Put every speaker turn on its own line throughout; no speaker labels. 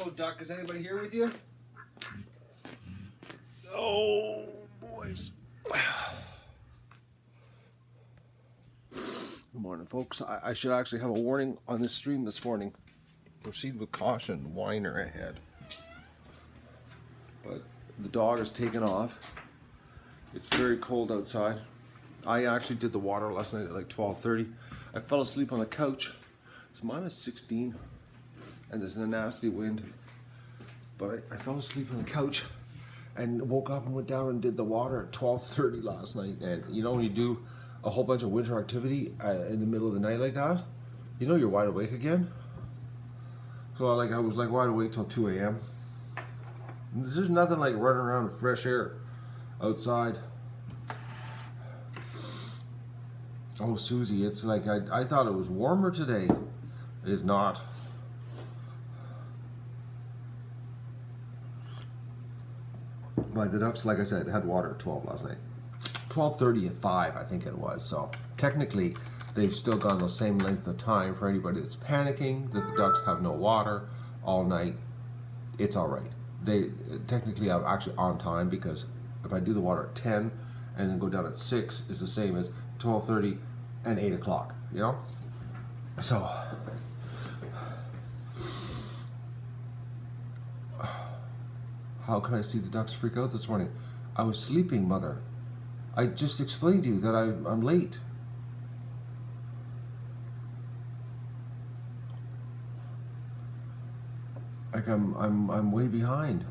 Hello, Duck. Is anybody here with you? Oh, boys. Good morning, folks. I should actually have a warning on this stream this morning. Proceed with caution. Whiner ahead. But the dog has taken off. It's very cold outside. I actually did the water last night at like 12:30. I fell asleep on the couch. It's minus 16 and there's a nasty wind. But I fell asleep on the couch and woke up and went down and did the water at 12:30 last night. And you know when you do a whole bunch of winter activity in the middle of the night like that, you know you're wide awake again. So I was like wide awake till 2 a.m. There's nothing like running around in fresh air outside. Oh, Susie, it's like I thought it was warmer today. It is not. But the ducks, like I said, had water at 12 last night. 12:30 at 5, I think it was. So technically, they've still gone the same length of time. For anybody that's panicking that the ducks have no water all night, it's all right. They technically are actually on time, because if I do the water at 10 and then go down at 6, is the same as 12:30 and 8 o'clock, you know? So, how can I see the ducks freak out this morning? I was sleeping, Mother. I just explained to you that I'm late. Like I'm way behind.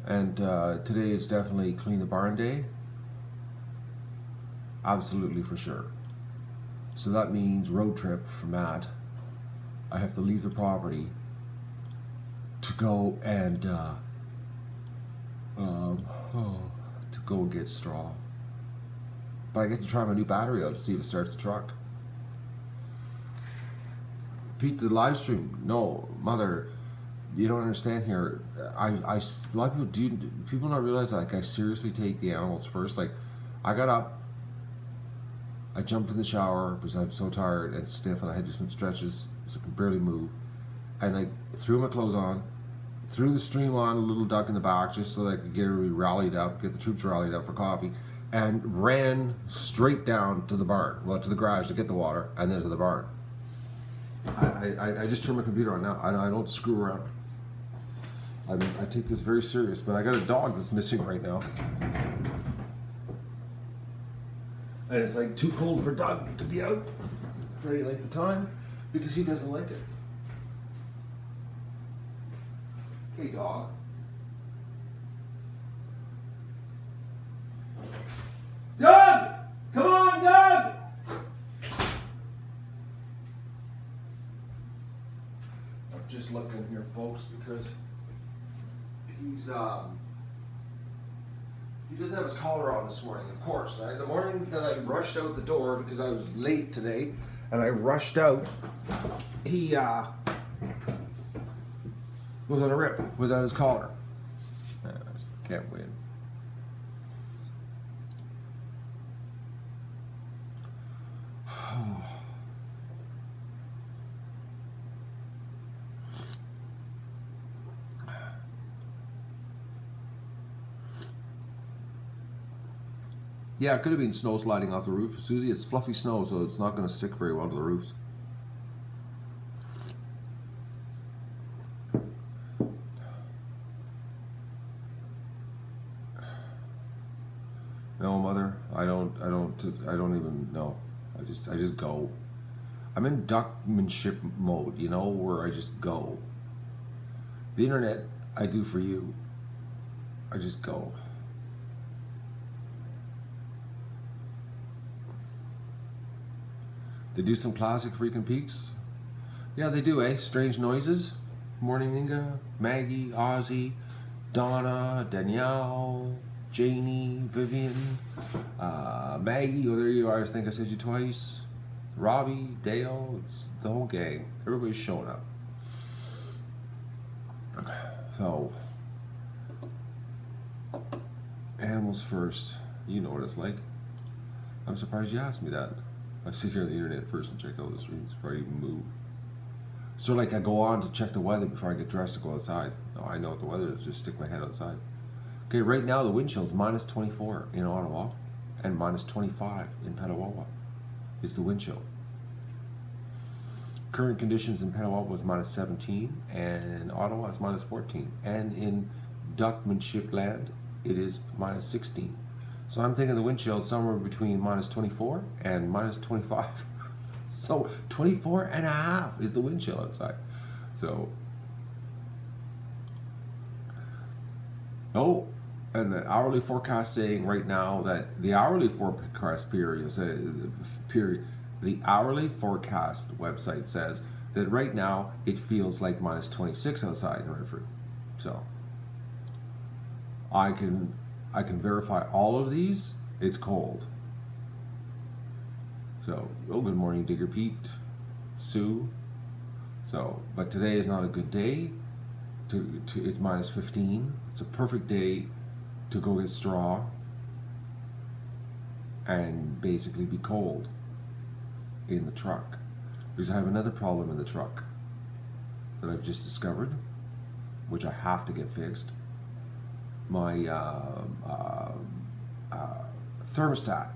And today is definitely clean the barn day. Absolutely, for sure. So that means road trip for Matt. I have to leave the property to go and to go and get straw. But I get to try my new battery out to see if it starts the truck. Pete, the live stream. No, Mother, you don't understand here. A lot of people don't realize that, like, I seriously take the animals first. Like, I got up, I jumped in the shower because I'm so tired and stiff, and I had to do some stretches so I could barely move. And I threw my clothes on, threw the stream on, a little duck in the back, just so that I could get everybody rallied up, get the troops rallied up for coffee, and ran straight down to the barn, well, to the garage to get the water, and then to the barn. I just turned my computer on now. I don't screw around. I take this very serious, but I got a dog that's missing right now. And it's like too cold for Doug to be out for any length of time because he doesn't like it. Hey, dog. Doug! Come on, Doug! I'm just looking here, folks, because he doesn't have his collar on this morning, of course. The morning that I rushed out the door because I was late today, and I rushed out, he was on a rip without his collar. Can't win. Yeah, it could have been snow sliding off the roof, Susie. It's fluffy snow, so it's not going to stick very well to the roofs. No, Mother, I don't even know. I just go. I'm in duckmanship mode, you know, where I just go. The internet, I do for you. I just go. They do some classic freaking peaks. Yeah, they do, eh? Strange Noises. Morning Inga, Maggie, Ozzy, Donna, Danielle, Janie, Vivian, Maggie. Oh, there you are. I think I said you twice. Robbie, Dale. It's the whole gang. Everybody's showing up. So, animals first. You know what it's like. I'm surprised you asked me that. I sit here on the internet first and check out the streams before I even move. So like I go on to check the weather before I get dressed to go outside. Oh, I know what the weather is, just stick my head outside. Okay, right now the wind chill is minus 24 in Ottawa and minus 25 in Petawawa is the wind chill. Current conditions in Petawawa was minus 17 and Ottawa is minus 14. And in Duckmanship Land, it is minus 16. So I'm thinking the wind chill is somewhere between minus 24 and minus 25. So 24 and a half is the wind chill outside. So, oh, and the hourly forecast saying right now that the hourly forecast period, the hourly forecast website says that right now it feels like minus 26 outside in Renfrew. So I can verify all of these. It's cold. So, oh, good morning, Digger Pete, Sue. So, but today is not a good day. It's minus 15. It's a perfect day to go get straw and basically be cold in the truck. Because I have another problem in the truck that I've just discovered, which I have to get fixed. My thermostat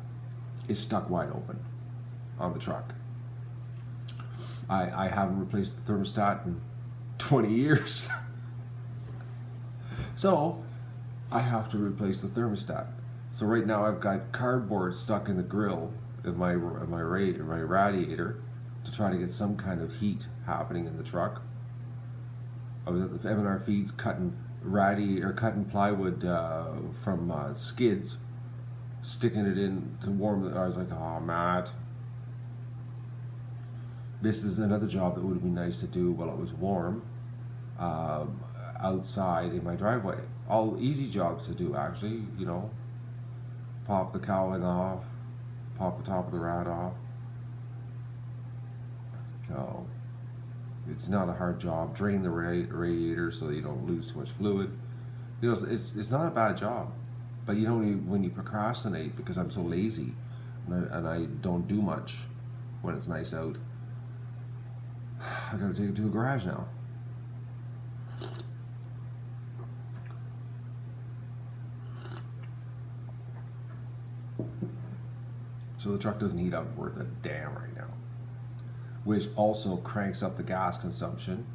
is stuck wide open on the truck. I haven't replaced the thermostat in 20 years. So I have to replace the thermostat. So right now I've got cardboard stuck in the grill of my radiator to try to get some kind of heat happening in the truck. I was at the M&R Feeds cutting plywood from skids, sticking it in to warm it. I was like, oh, Matt, this is another job that would be nice to do while it was warm outside in my driveway. All easy jobs to do, actually, you know. Pop the cowling off, pop the top of the rad off. Oh, it's not a hard job. Drain the radiator so that you don't lose too much fluid. You know, it's not a bad job, but you don't when you procrastinate because I'm so lazy and I don't do much when it's nice out. I gotta take it to a garage now. So the truck doesn't heat up worth a damn right now, which also cranks up the gas consumption.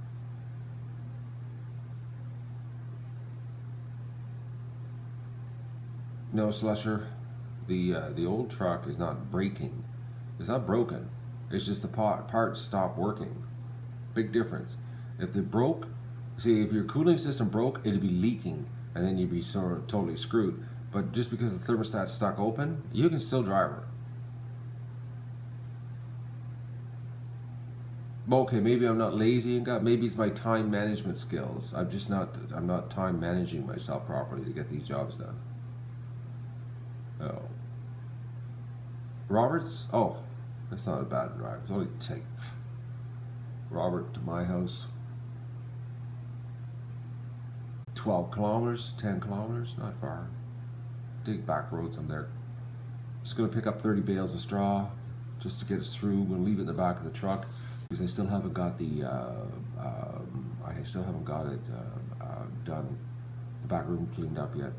No, Slusher, the old truck is not breaking. It's not broken. It's just the parts stop working. Big difference. If they broke, see, if your cooling system broke, it'd be leaking, and then you'd be sort of totally screwed. But just because the thermostat's stuck open, you can still drive it. Okay, maybe I'm not lazy and maybe it's my time management skills. I'm not time managing myself properly to get these jobs done. Oh. Roberts? Oh, that's not a bad drive. It's only take Robert to my house. 12 kilometers, 10 kilometers, not far. Dig back roads, I'm there. Just gonna pick up 30 bales of straw just to get us through. We'll leave it in the back of the truck. Because I still haven't got it done, the back room cleaned up yet.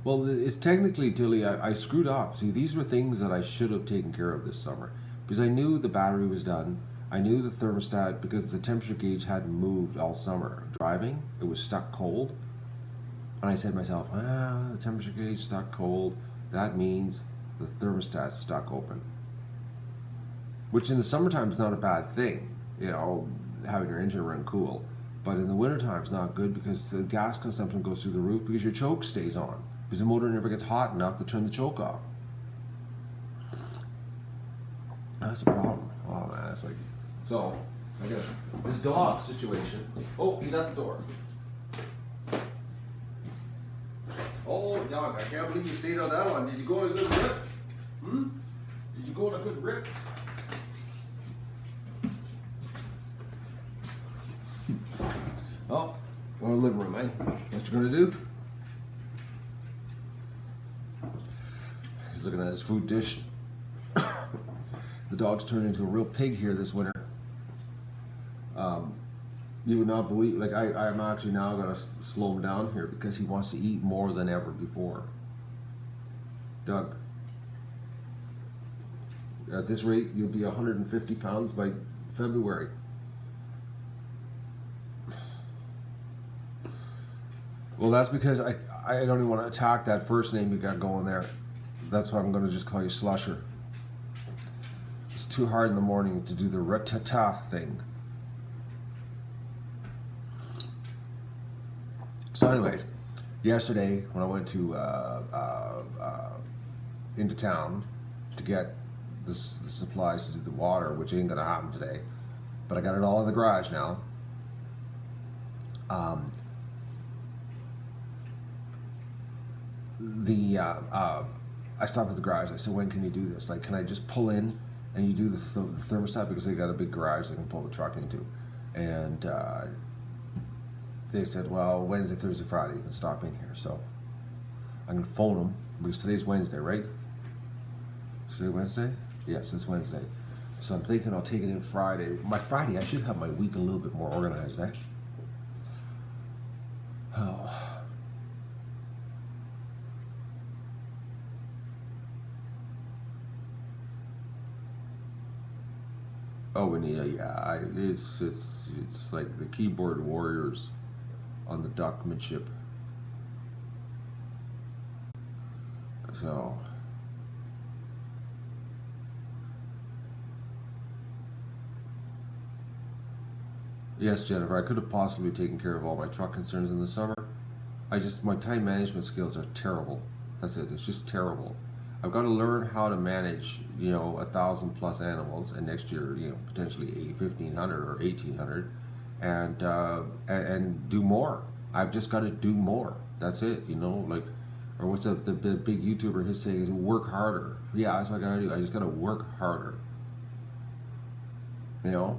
Well, it's technically, Tilly, I screwed up. See, these were things that I should have taken care of this summer. Because I knew the battery was done. I knew the thermostat, because the temperature gauge hadn't moved all summer. Driving, it was stuck cold. And I said to myself, the temperature gauge stuck cold. That means the thermostat's stuck open. Which in the summertime is not a bad thing, you know, having your engine run cool. But in the wintertime it's not good because the gas consumption goes through the roof because your choke stays on. Because the motor never gets hot enough to turn the choke off. That's a problem. Oh man, it's like, so, I got this dog situation. Oh, he's at the door. Oh, dog, I can't believe you stayed on that one. Did you go on a good rip? Did you go on a good rip? Oh, we're in the living room, eh? What you gonna do? He's looking at his food dish. The dog's turned into a real pig here this winter. You would not believe, like I'm actually now going to slow him down here because he wants to eat more than ever before. Doug, at this rate, you'll be 150 pounds by February. Well, that's because I don't even want to attack that first name you got going there. That's why I'm going to just call you Slusher. It's too hard in the morning to do the ratata thing. So anyways, yesterday when I went to into town to get the supplies to do the water, which ain't gonna happen today, but I got it all in the garage now. I stopped at the garage. I said, when can you do this? Like, can I just pull in and you do the thermostat, because they got a big garage they can pull the truck into? And they said, well, Wednesday, Thursday, Friday, you can stop in here. So I'm going to phone them, because today's Wednesday, right? Is today Wednesday? Yes, it's Wednesday. So I'm thinking I'll take it in Friday. By Friday, I should have my week a little bit more organized, eh? Oh. Oh, Anita, yeah, it's like the keyboard warriors on the duckmanship. So yes, Jennifer, I could have possibly taken care of all my truck concerns in the summer. My time management skills are terrible. That's it. It's just terrible. I've got to learn how to manage, 1,000+ animals, and next year, potentially 1,500 or 1,800, and do more. I've just got to do more. That's it, like, or what's the big YouTuber, his saying is work harder. Yeah, that's what I got to do. I just got to work harder. I got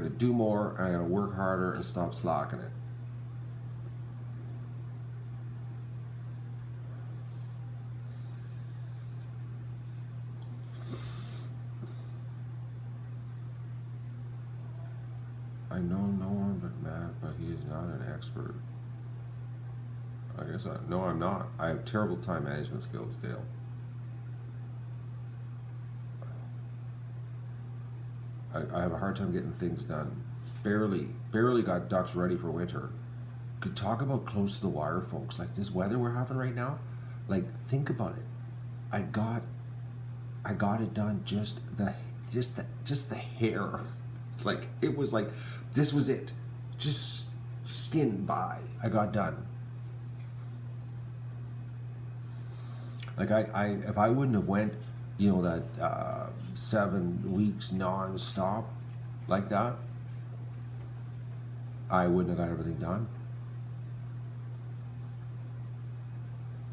to do more, and I got to work harder and stop slacking it. I know no one but Matt, but he is not an expert. No, I'm not. I have terrible time management skills, Dale. I have a hard time getting things done. Barely got ducks ready for winter. Could talk about close to the wire, folks. Like this weather we're having right now. Like, think about it. I got it done. Just the hair. It's like, it was like, this was it. Just skin by. I got done. Like if I wouldn't have went, that 7 weeks non-stop like that, I wouldn't have got everything done.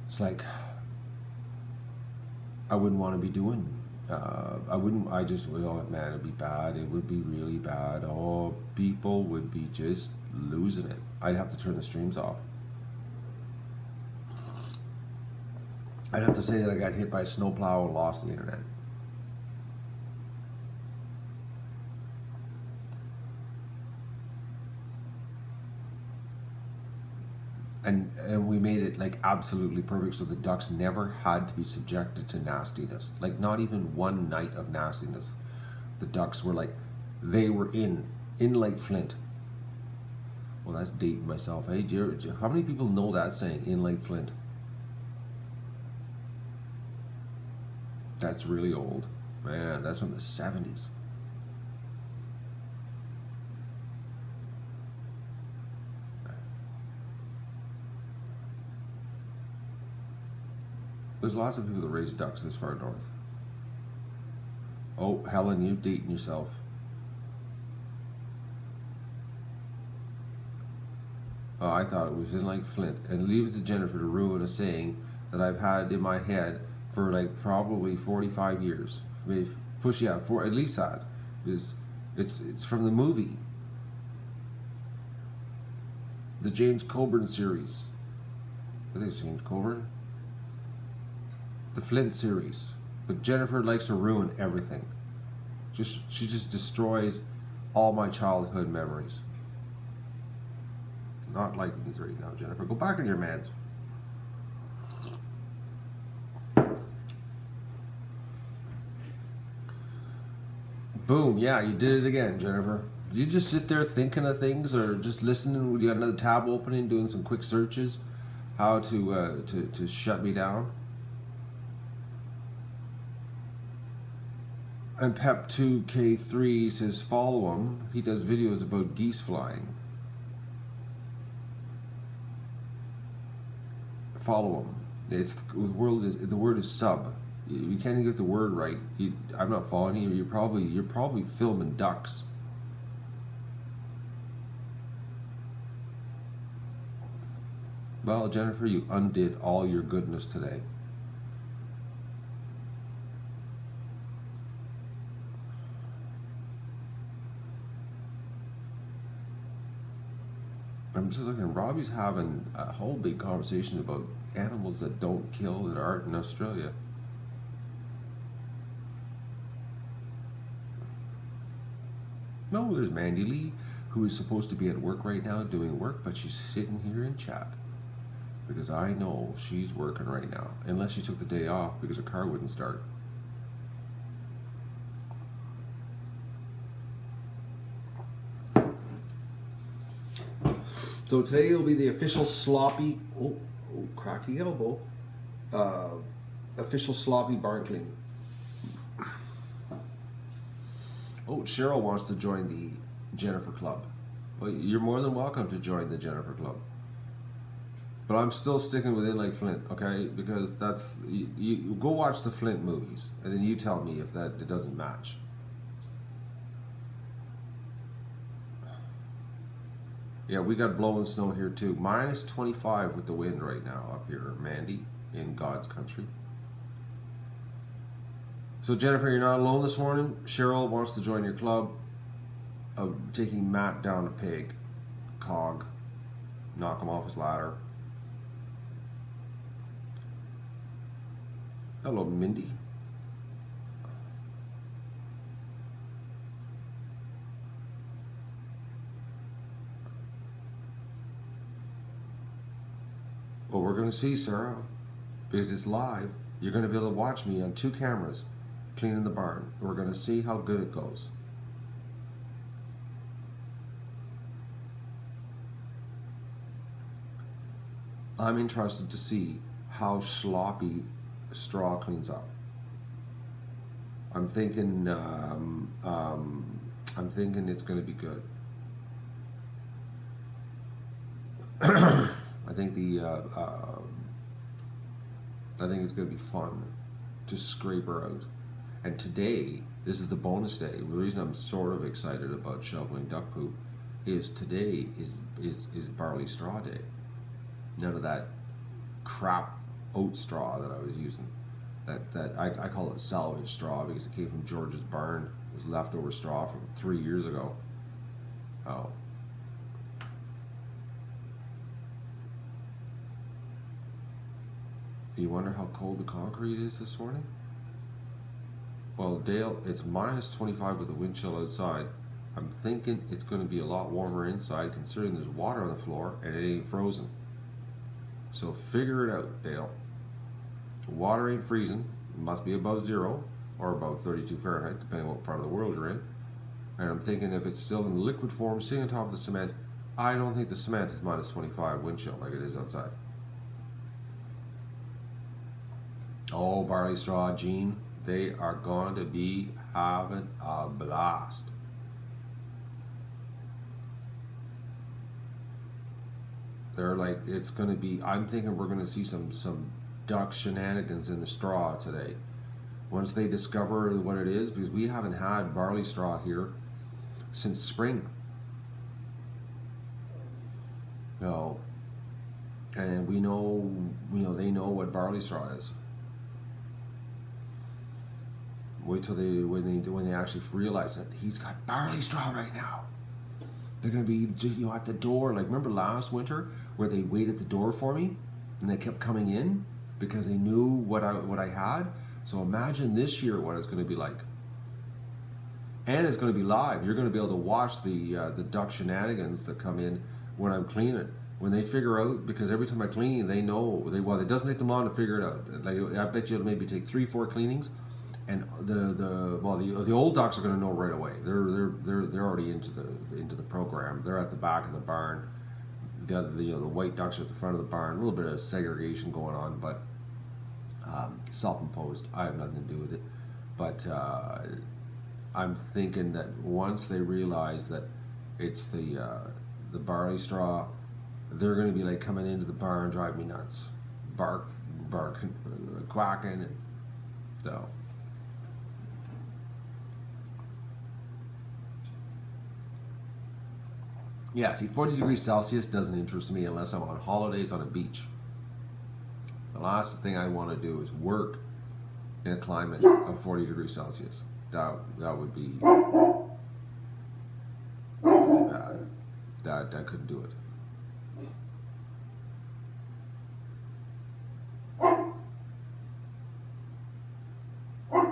It's like, I wouldn't want to be doing, oh man, it'd be bad. It would be really bad. Oh, people would be just losing it. I'd have to turn the streams off. I'd have to say that I got hit by a snowplow and lost the internet. And we made it like absolutely perfect, so the ducks never had to be subjected to nastiness. Like, not even one night of nastiness. The ducks were like, they were in like Flint. Well, that's dating myself. Hey, how many people know that saying, in like Flint? That's really old. Man, that's from the 70s. There's lots of people that raise ducks this far north. Oh, Helen, you're dating yourself. Oh, I thought it was in like Flint. And leave it to Jennifer to ruin a saying that I've had in my head for like probably 45 years. Maybe for at least that. It's from the movie. The James Coburn series. I think it's James Coburn. The Flint series. But Jennifer likes to ruin everything. She just destroys all my childhood memories. Not liking these right now, Jennifer. Go back on your meds. Boom, yeah, you did it again, Jennifer. Did you just sit there thinking of things, or just listening? You got another tab opening, doing some quick searches, how to shut me down? And Pep2K3 says follow him. He does videos about geese flying. Follow him. The word is sub. You can't even get the word right. I'm not following you. You're probably filming ducks. Well, Jennifer, you undid all your goodness today. I'm just looking. Robbie's having a whole big conversation about animals that don't kill that aren't in Australia. No, there's Mandy Lee, who is supposed to be at work right now doing work, but she's sitting here in chat. Because I know she's working right now. Unless she took the day off because her car wouldn't start. So today will be the official sloppy, cracky elbow, official sloppy barn cleaning. Oh, Cheryl wants to join the Jennifer Club. Well, you're more than welcome to join the Jennifer Club. But I'm still sticking within like Flint, okay? Because that's, you go watch the Flint movies, and then you tell me if it doesn't match. Yeah, we got blowing snow here too. Minus 25 with the wind right now up here, Mandy, in God's country. So Jennifer, you're not alone this morning. Cheryl wants to join your club of taking Matt down a pig. Cog. Knock him off his ladder. Hello, Mindy. Well, we're going to see, Sarah, because it's live. You're going to be able to watch me on 2 cameras cleaning the barn. We're going to see how good it goes. I'm interested to see how sloppy straw cleans up. I'm thinking it's going to be good. I think it's going to be fun to scrape her out. And today, this is the bonus day. The reason I'm sort of excited about shoveling duck poop is today is barley straw day. None of that crap oat straw that I was using. That I call it salvage straw because it came from George's barn. It was leftover straw from 3 years ago. Oh. You wonder how cold the concrete is this morning? Well, Dale, it's minus 25 with the wind chill outside. I'm thinking it's going to be a lot warmer inside considering there's water on the floor and it ain't frozen. So figure it out, Dale. Water ain't freezing. It must be above 0 or above 32 Fahrenheit, depending on what part of the world you're in. And I'm thinking if it's still in liquid form, sitting on top of the cement, I don't think the cement is minus 25 wind chill like it is outside. Oh, barley straw, Gene, they are going to be having a blast. They're like, it's going to be, I'm thinking we're going to see some duck shenanigans in the straw today. Once they discover what it is, because we haven't had barley straw here since spring. No. And we know, they know what barley straw is. Wait till when they actually realize that he's got barley straw right now. They're gonna be at the door. Like remember last winter where they waited at the door for me and they kept coming in because they knew what I had. So imagine this year what it's gonna be like. and it's going to be live. You're going to be able to watch the duck shenanigans that come in when I'm cleaning. When they figure out, because every time I clean, they know it doesn't take them long to figure it out. Like I bet you it'll maybe take 3-4 cleanings, and the old ducks are going to know right away. They're already into the program. They're at the back of the barn. The white ducks are at the front of the barn. A little bit of segregation going on, but self-imposed. I have nothing to do with it. But I'm thinking that once they realize that it's the barley straw, they're going to be like coming into the barn, drive me nuts, barking, quacking, and so. Yeah, see, 40 degrees Celsius doesn't interest me unless I'm on holidays on a beach. The last thing I want to do is work in a climate of 40 degrees Celsius. That would be that I couldn't do it.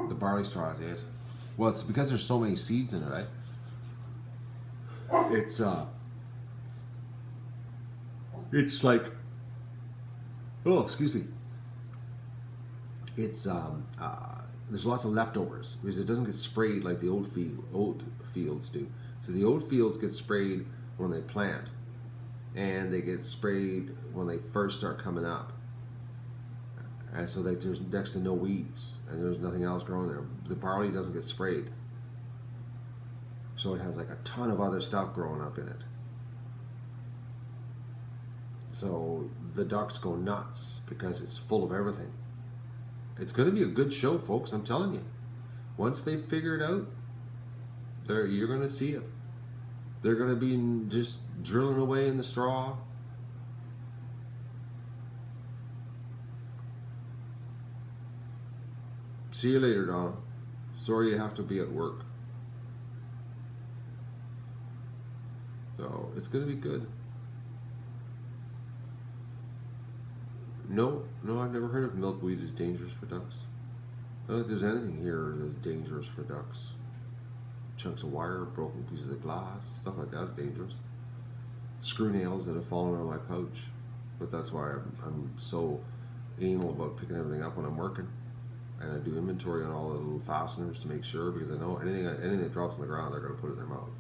The barley straw is it. Well, it's because there's so many seeds in it, right? It's like, oh, excuse me. It's there's lots of leftovers because it doesn't get sprayed like the old fields do. So the old fields get sprayed when they plant, and they get sprayed when they first start coming up. And so there's next to no weeds, and there's nothing else growing there. The barley doesn't get sprayed, so it has like a ton of other stuff growing up in it. So the ducks go nuts because it's full of everything. It's going to be a good show, folks, I'm telling you. Once they figure it out, you're going to see it. They're going to be just drilling away in the straw. See you later, Donna. Sorry you have to be at work. So it's going to be good. No, I've never heard of milkweed is dangerous for ducks. I don't think there's anything here that's dangerous for ducks. Chunks of wire, broken pieces of glass, stuff like that's dangerous. Screw nails that have fallen out of my pouch. But that's why I'm so anal about picking everything up when I'm working. And I do inventory on all the little fasteners to make sure, because I know anything that drops on the ground, they're going to put it in their mouth.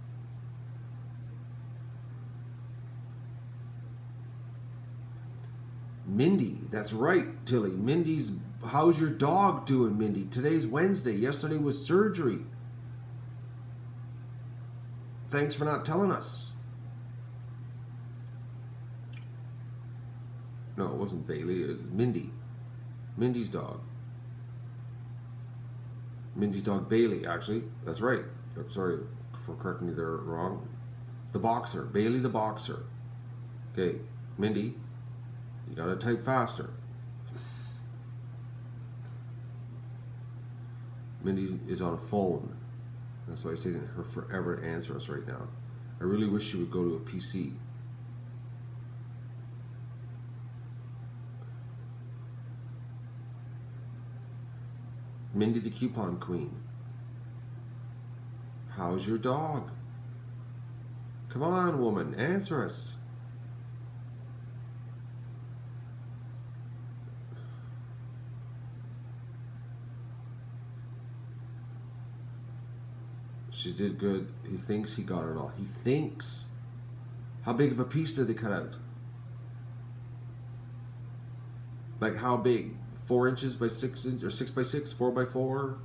Mindy, that's right, Tilly. Mindy's, how's your dog doing, Mindy? Today's Wednesday. Yesterday was surgery. Thanks for not telling us. No, it wasn't Bailey. It was Mindy. Mindy's dog. Mindy's dog, Bailey, actually. That's right. I'm sorry for correcting you there wrong. The boxer. Bailey the boxer. Okay, Mindy. You gotta type faster. Mindy is on a phone. That's why it's taking her forever to answer us right now. I really wish she would go to a PC. Mindy the coupon queen. How's your dog? Come on, woman, answer us. She did good. He thinks he got it all. He thinks. How big of a piece did they cut out? Like how big? 4 inches by 6 inches, or 6 by 6, 4 by 4?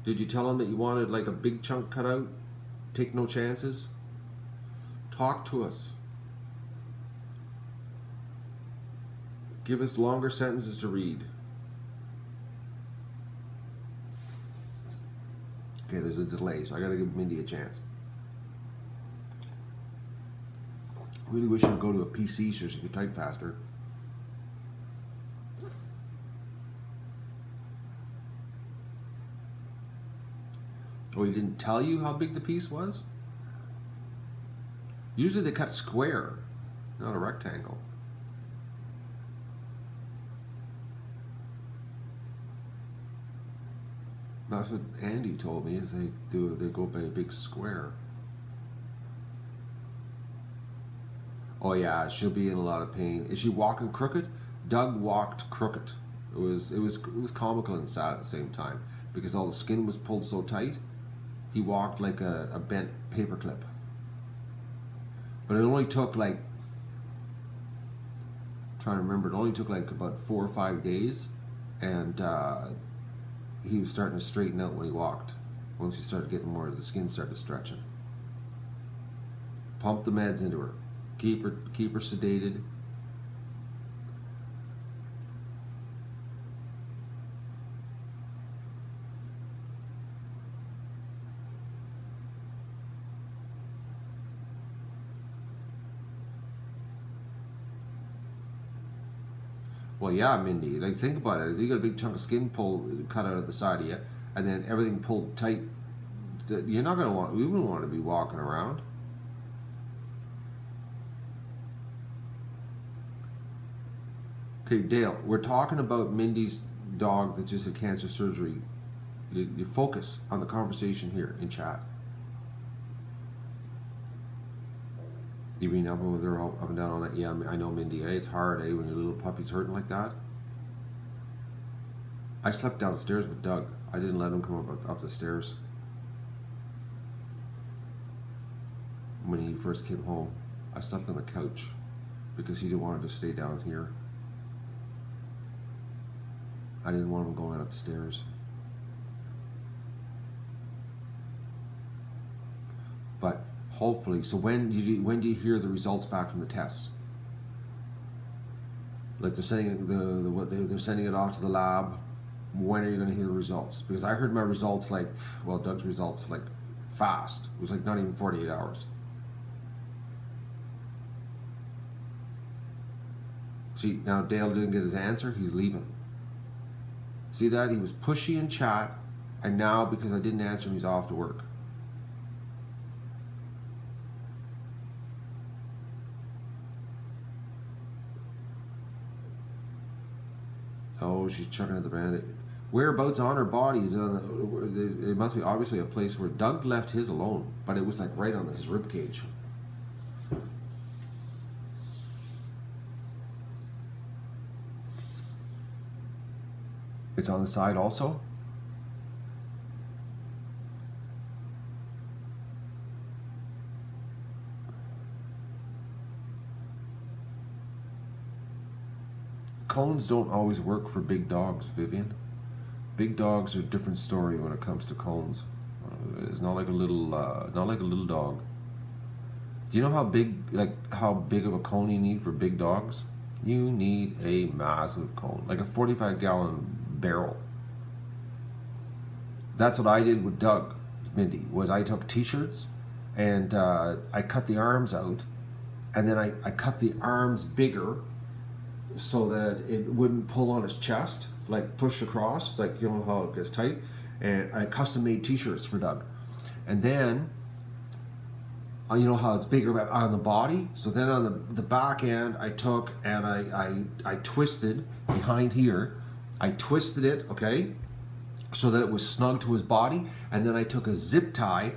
Did you tell him that you wanted like a big chunk cut out? Take no chances? Talk to us. Give us longer sentences to read. Okay, there's a delay, so I gotta give Mindy a chance. Really wish I'd go to a PC so she could type faster. Oh, he didn't tell you how big the piece was? Usually they cut square, not a rectangle. That's what Andy told me. Is they go by a big square. Oh yeah, she'll be in a lot of pain. Is she walking crooked? Doug walked crooked. It was comical and sad at the same time because all the skin was pulled so tight. He walked like a bent paperclip. But it only took like, trying to remember, it only took like about 4 or 5 days, and he was starting to straighten out when he walked. Once he started getting more, the skin started stretching. Pump the meds into her. Keep her sedated. Well, yeah, Mindy. Like, think about it. If you got a big chunk of skin cut out of the side of you, and then everything pulled tight, you're not gonna want. We wouldn't want to be walking around. Okay, Dale. We're talking about Mindy's dog that just had cancer surgery. You focus on the conversation here in chat. You mean up over there, up and down on that? Yeah, I know, Mindy. It's hard, when your little puppy's hurting like that. I slept downstairs with Doug. I didn't let him come up the stairs when he first came home. I slept on the couch because he wanted to stay down here. I didn't want him going up the stairs. But hopefully, so when do you hear the results back from the tests? Like they're sending they're sending it off to the lab. When are you going to hear the results? Because I heard my results Doug's results fast. It was like not even 48 hours. See, now Dale didn't get his answer. He's leaving. See that? He was pushy in chat, and now because I didn't answer him, he's off to work. Oh, she's chucking at the bandit. Whereabouts on her body is it must be obviously a place where Doug left his alone, but it was like right on his rib cage. It's on the side also. Cones don't always work for big dogs, Vivian. Big dogs are a different story when it comes to cones. It's not like a little dog. Do you know how big of a cone you need for big dogs? You need a massive cone, like a 45-gallon barrel. That's what I did with Doug, Mindy. Was I took T-shirts and I cut the arms out, and then I cut the arms bigger so that it wouldn't pull on his chest, like push across, like you know how it gets tight. And I custom made T-shirts for Doug, and then you know how it's bigger on the body. So then on the back end, I took and I twisted behind here. I twisted it, okay, so that it was snug to his body, and then I took a zip tie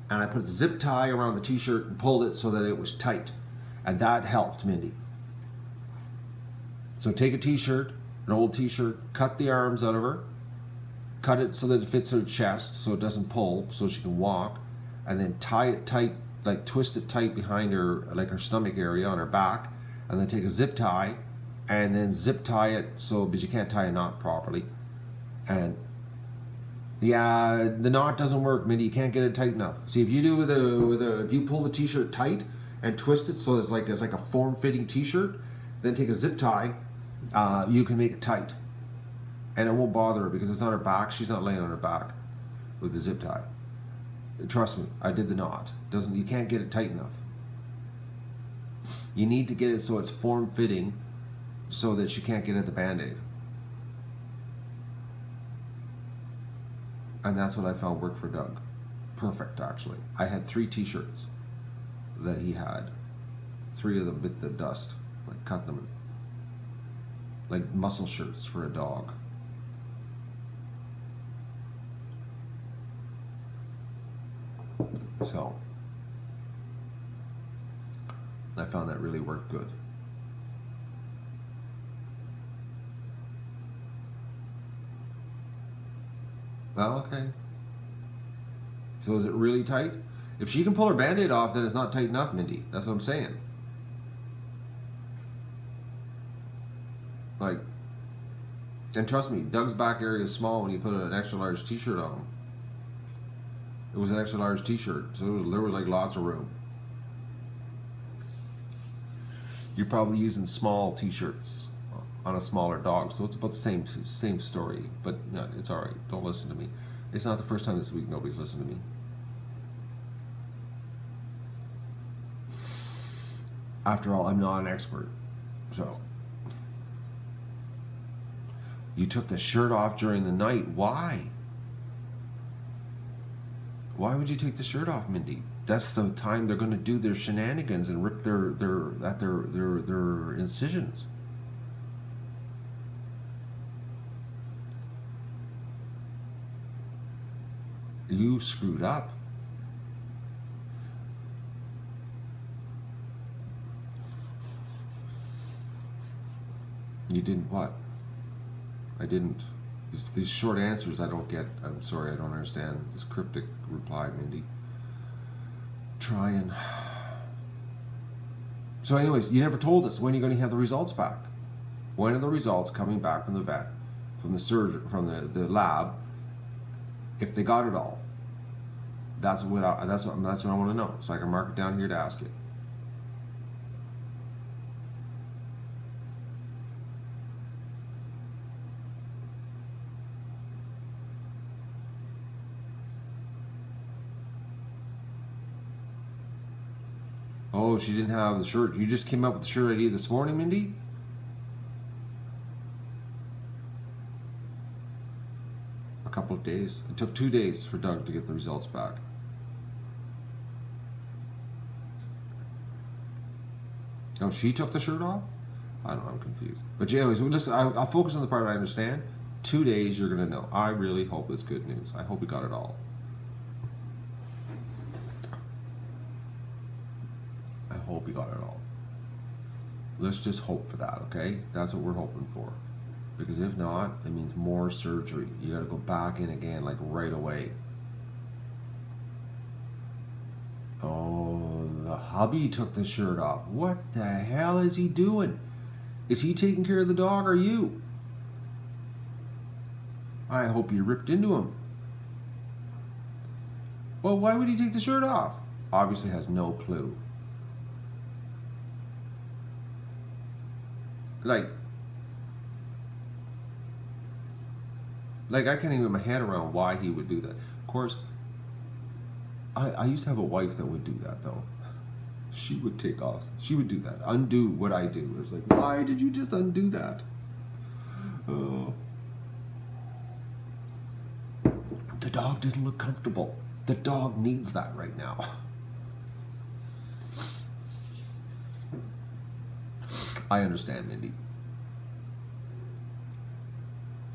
and I put the zip tie around the T-shirt and pulled it so that it was tight, and that helped Mindy. So take a T-shirt, an old T-shirt, cut the arms out of her, cut it so that it fits her chest so it doesn't pull, so she can walk, and then tie it tight, like twist it tight behind her, like her stomach area on her back, and then take a zip tie, and then zip tie it but you can't tie a knot properly. And yeah, the knot doesn't work, Mindy. You can't get it tight enough. See, if you do if you pull the T-shirt tight and twist it so it's like a form-fitting T-shirt, then take a zip tie. You can make it tight, and it won't bother her because it's on her back. She's not laying on her back with the zip tie. Trust me, I did the knot. You can't get it tight enough. You need to get it so it's form-fitting, so that she can't get at the Band-Aid. And that's what I found worked for Doug. Perfect, actually. I had 3 T-shirts that he had. 3 of them bit the dust, like cut them. Like muscle shirts for a dog. So I found that really worked good. Well, okay. So is it really tight? If she can pull her Band-Aid off, then it's not tight enough, Mindy. That's what I'm saying. Like, and trust me, Doug's back area is small when you put an extra large t-shirt on him. It was an extra large t-shirt, so there was like lots of room. You're probably using small t-shirts on a smaller dog, so it's about the same story. But no, it's all right. Don't listen to me. It's not the first time this week nobody's listened to me. After all, I'm not an expert. So you took the shirt off during the night. Why? Why would you take the shirt off, Mindy? That's the time they're going to do their shenanigans and rip their incisions. You screwed up. You didn't what? I didn't. These short answers I don't get. I'm sorry, I don't understand this cryptic reply, Mindy. Trying. So anyways, you never told us when you're going to have the results back. When are the results coming back from the vet, from the surgeon, from the lab, if they got it all? That's what I want to know, so I can mark it down here to ask it. Oh, she didn't have the shirt. You just came up with the shirt idea this morning, Mindy? A couple of days. It took 2 days for Doug to get the results back. Oh, she took the shirt off? I don't know, I'm confused. But anyways, listen, I'll focus on the part I understand. 2 days, you're going to know. I really hope it's good news. I hope we got it all. I hope we got it all. Let's just hope for that, okay? That's what we're hoping for. Because if not, it means more surgery. You got to go back in again, like right away. Oh, the hubby took the shirt off. What the hell is he doing? Is he taking care of the dog or you? I hope you ripped into him. Well, why would he take the shirt off? Obviously has no clue. Like I can't even get my head around why he would do that. Of course, I used to have a wife that would do that, though. She would take off. She would do that. Undo what I do. It was like, why did you just undo that? Oh. The dog didn't look comfortable. The dog needs that right now. I understand, Mindy.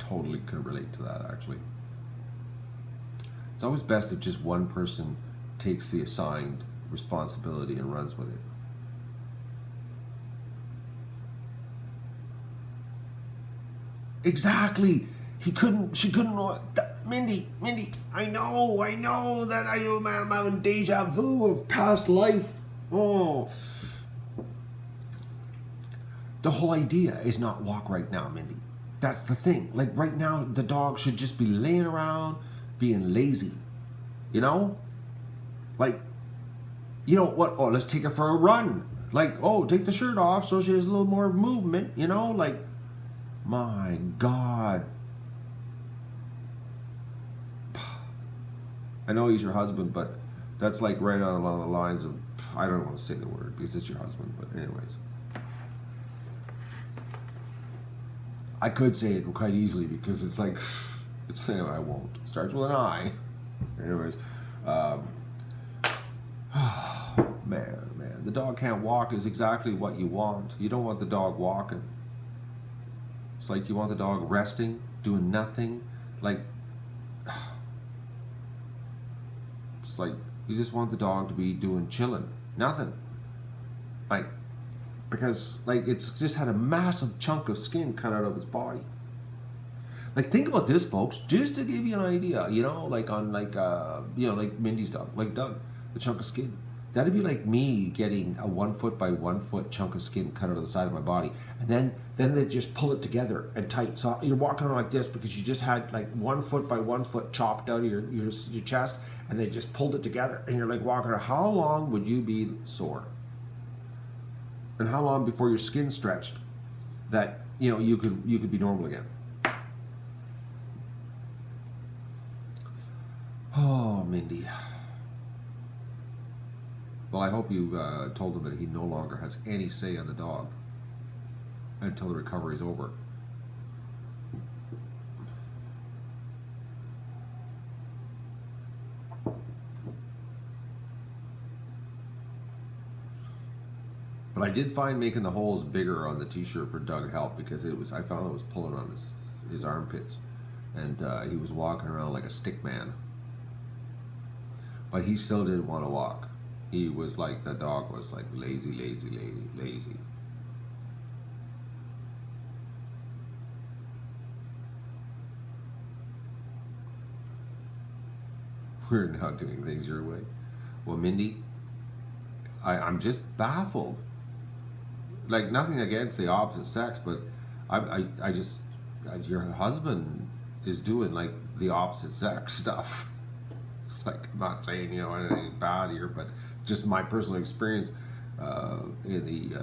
Totally could relate to that, actually. It's always best if just one person takes the assigned responsibility and runs with it. Exactly. She couldn't. Mindy, I know that I'm having deja vu of past life. Oh. The whole idea is not walk right now, Mindy. That's the thing. Like right now, the dog should just be laying around, being lazy. You know? Like, you know what? Oh, let's take her for a run. Like, oh, take the shirt off so she has a little more movement, you know? Like, my God. I know he's your husband, but that's like right on along the lines of, I don't want to say the word because it's your husband, but anyways. I could say it quite easily because it's like, I won't. It starts with an I. Anyways, man, the dog can't walk is exactly what you want. You don't want the dog walking. It's like you want the dog resting, doing nothing. Like, it's like You just want the dog to be doing chilling, nothing. Like, because like it's just had a massive chunk of skin cut out of its body. Like, think about this, folks, just to give you an idea. You know, like on like like Mindy's dog, like Doug, the chunk of skin. That'd be like me getting a 1 foot by 1 foot chunk of skin cut out of the side of my body, and then they just pull it together and tight. So you're walking around like this because you just had like 1 foot by 1 foot chopped out of your chest, and they just pulled it together, and you're like walking around. How long would you be sore? And how long before your skin stretched that you could be normal again? Oh, Mindy. Well, I hope you told him that he no longer has any say on the dog until the recovery is over. But I did find making the holes bigger on the t-shirt for Doug helped, because I found it was pulling on his armpits, and he was walking around like a stick man. But he still didn't want to walk. He was like, the dog was like lazy. We're not doing things your way. Well, Mindy, I'm just baffled. Like, nothing against the opposite sex, but your husband is doing like the opposite sex stuff. It's like, I'm not saying anything bad here, but just my personal experience in the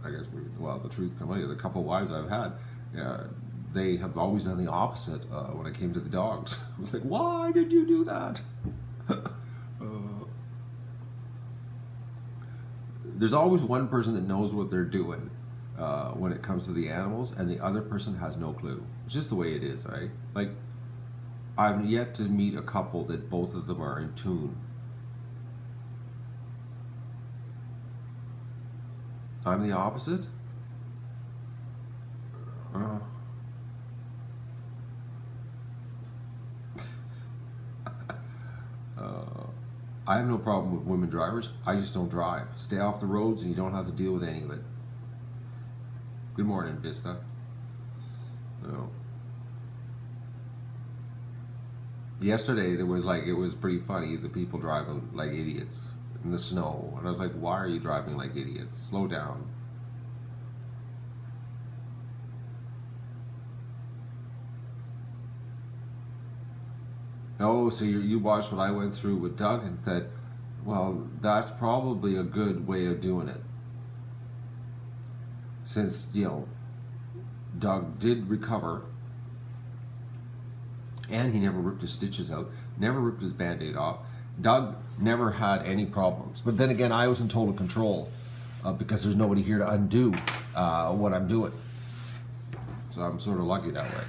I guess the truth come out, the couple wives I've had, they have always done the opposite when it came to the dogs. I was like, why did you do that? There's always one person that knows what they're doing when it comes to the animals, and the other person has no clue. It's just the way it is, right? Like, I've yet to meet a couple that both of them are in tune. I'm the opposite? I have no problem with women drivers. I just don't drive. Stay off the roads and you don't have to deal with any of it. Good morning, Vista. No. Yesterday it was pretty funny, the people driving like idiots in the snow, and I was like, why are you driving like idiots? Slow down. Oh, so you watched what I went through with Doug, and that, well, that's probably a good way of doing it, since Doug did recover. And he never ripped his stitches out, never ripped his Band-Aid off. Doug never had any problems. But then again, I was in total control because there's nobody here to undo what I'm doing. So I'm sort of lucky that way.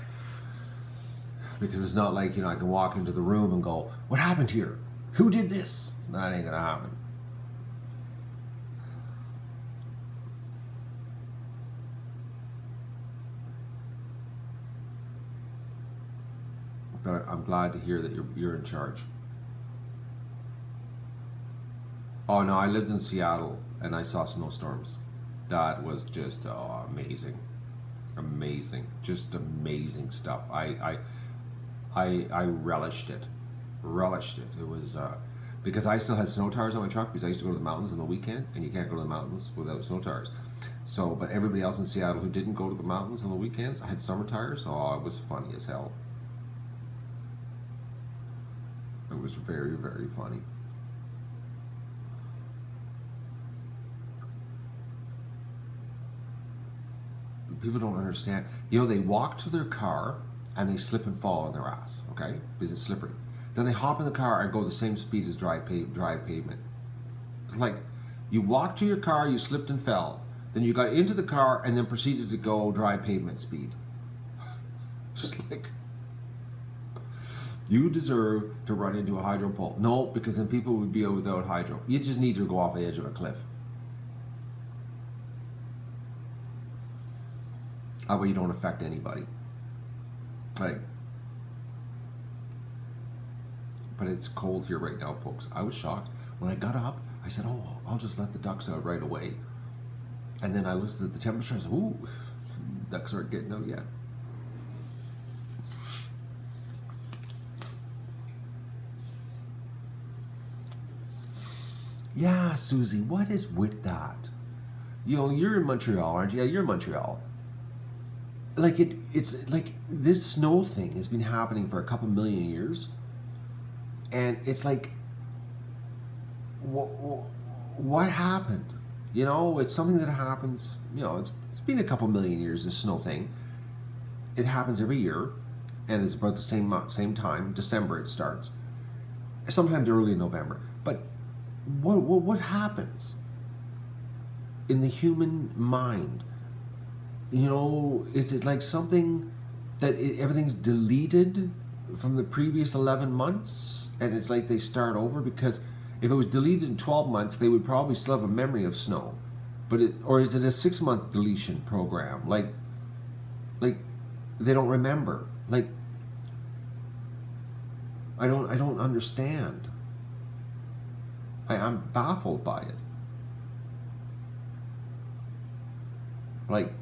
Because it's not like, I can walk into the room and go, what happened here? Who did this? That ain't gonna happen. But I'm glad to hear that you're in charge. Oh no, I lived in Seattle and I saw snowstorms. That was just amazing, just amazing stuff. I relished it. It was because I still had snow tires on my truck, because I used to go to the mountains on the weekend, and you can't go to the mountains without snow tires. So, but everybody else in Seattle who didn't go to the mountains on the weekends, I had summer tires. Oh, it was funny as hell. It was very, very funny. People don't understand. They walk to their car and they slip and fall on their ass, okay? Because it's slippery. Then they hop in the car and go the same speed as dry pavement. It's like, you walked to your car, you slipped and fell. Then you got into the car and then proceeded to go dry pavement speed. Just like, you deserve to run into a hydro pole. No, because then people would be without hydro. You just need to go off the edge of a cliff. That way you don't affect anybody. Right. but it's cold here right now, folks. I was shocked. When I got up, I said, oh, I'll just let the ducks out right away. And then I looked at the temperature, I said, ooh, ducks aren't getting out yet. Yeah, Susie, what is with that? You know, you're in Montreal, aren't you? Yeah, you're in Montreal. Like, it's like this snow thing has been happening for a couple million years. And it's like, what happened? You know, it's something that happens, you know, it's been a couple million years, this snow thing. It happens every year, and it's about the same time, December it starts. Sometimes early in November. But what happens in the human mind? You know, is it like something that everything's deleted from the previous 11 months? And it's like they start over? Because if it was deleted in 12 months, they would probably still have a memory of snow. Or is it a 6-month deletion program? Like they don't remember. Like, I don't understand. I'm baffled by it. Like,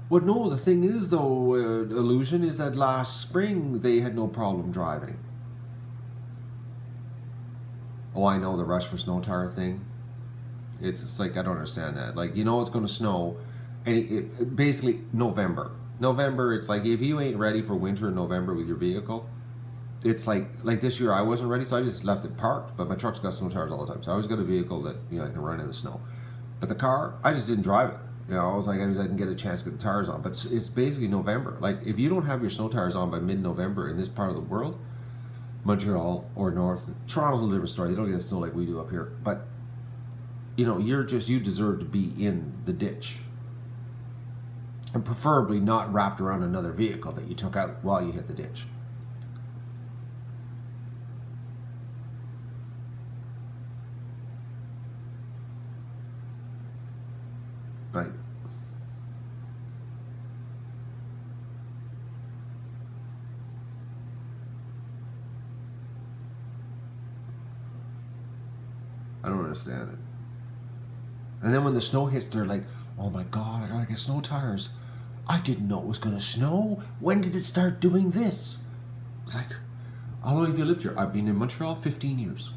well, no, the thing is, though, illusion is that last spring they had no problem driving. Oh, I know, the rush for snow tire thing. It's like, I don't understand that. Like, you know it's going to snow, and it basically November, it's like, if you ain't ready for winter in November with your vehicle, it's like this year I wasn't ready, so I just left it parked, but my truck's got snow tires all the time, so I always got a vehicle that, you know, I can run in the snow. But the car, I just didn't drive it. You know, I was like, I didn't get a chance to get the tires on. But it's basically November. Like, if you don't have your snow tires on by mid-November in this part of the world, Montreal or North, Toronto's a different story. They don't get snow like we do up here. But, you know, you deserve to be in the ditch. And preferably not wrapped around another vehicle that you took out while you hit the ditch. Right. I don't understand it. And then when the snow hits, they're like, oh my God, I gotta get snow tires. I didn't know it was gonna snow. When did it start doing this? It's like, how long have you lived here? I've been in Montreal 15 years.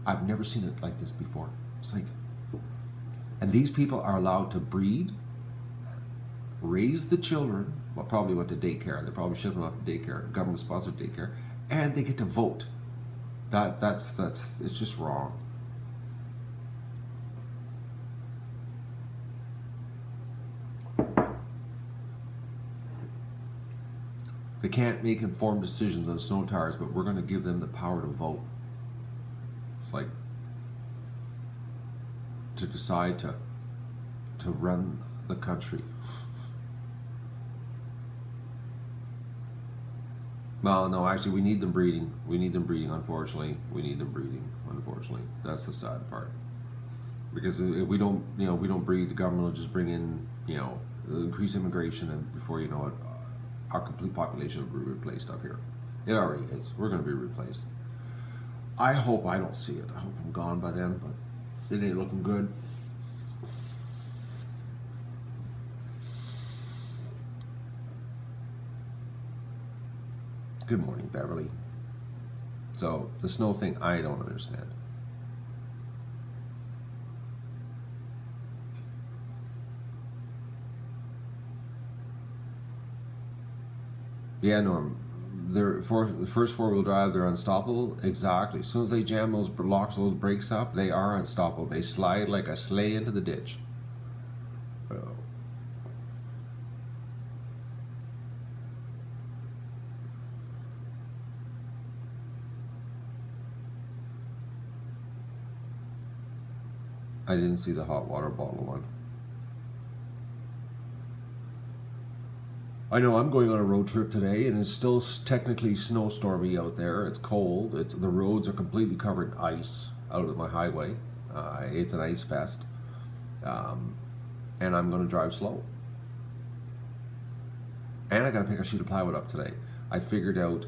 I've never seen it like this before. It's like, and these people are allowed to breed, raise the children, well, probably went to daycare. They probably shipped them off to daycare, government-sponsored daycare, and they get to vote. That's it's just wrong. They can't make informed decisions on snow tires, but we're going to give them the power to vote. It's like, to decide to run the country. Well, no, actually, we need them breeding. Unfortunately. Unfortunately. That's the sad part. Because if we don't, you know, we don't breed, the government will just bring in, you know, increase immigration, and before you know it, our complete population will be replaced up here. It already is. We're going to be replaced. I hope I don't see it. I hope I'm gone by then, but it ain't looking good. Good morning, Beverly. So, the snow thing, I don't understand. Yeah, Norm. The first four-wheel drive, they're unstoppable. Exactly. As soon as they jam those locks, those brakes up, they are unstoppable. They slide like a sleigh into the ditch. I didn't see the hot water bottle one. I know I'm going on a road trip today, and it's still technically snowstormy out there. It's cold. The roads are completely covered in ice out of my highway. It's an ice fest, and I'm going to drive slow. And I got to pick a sheet of plywood up today. I figured out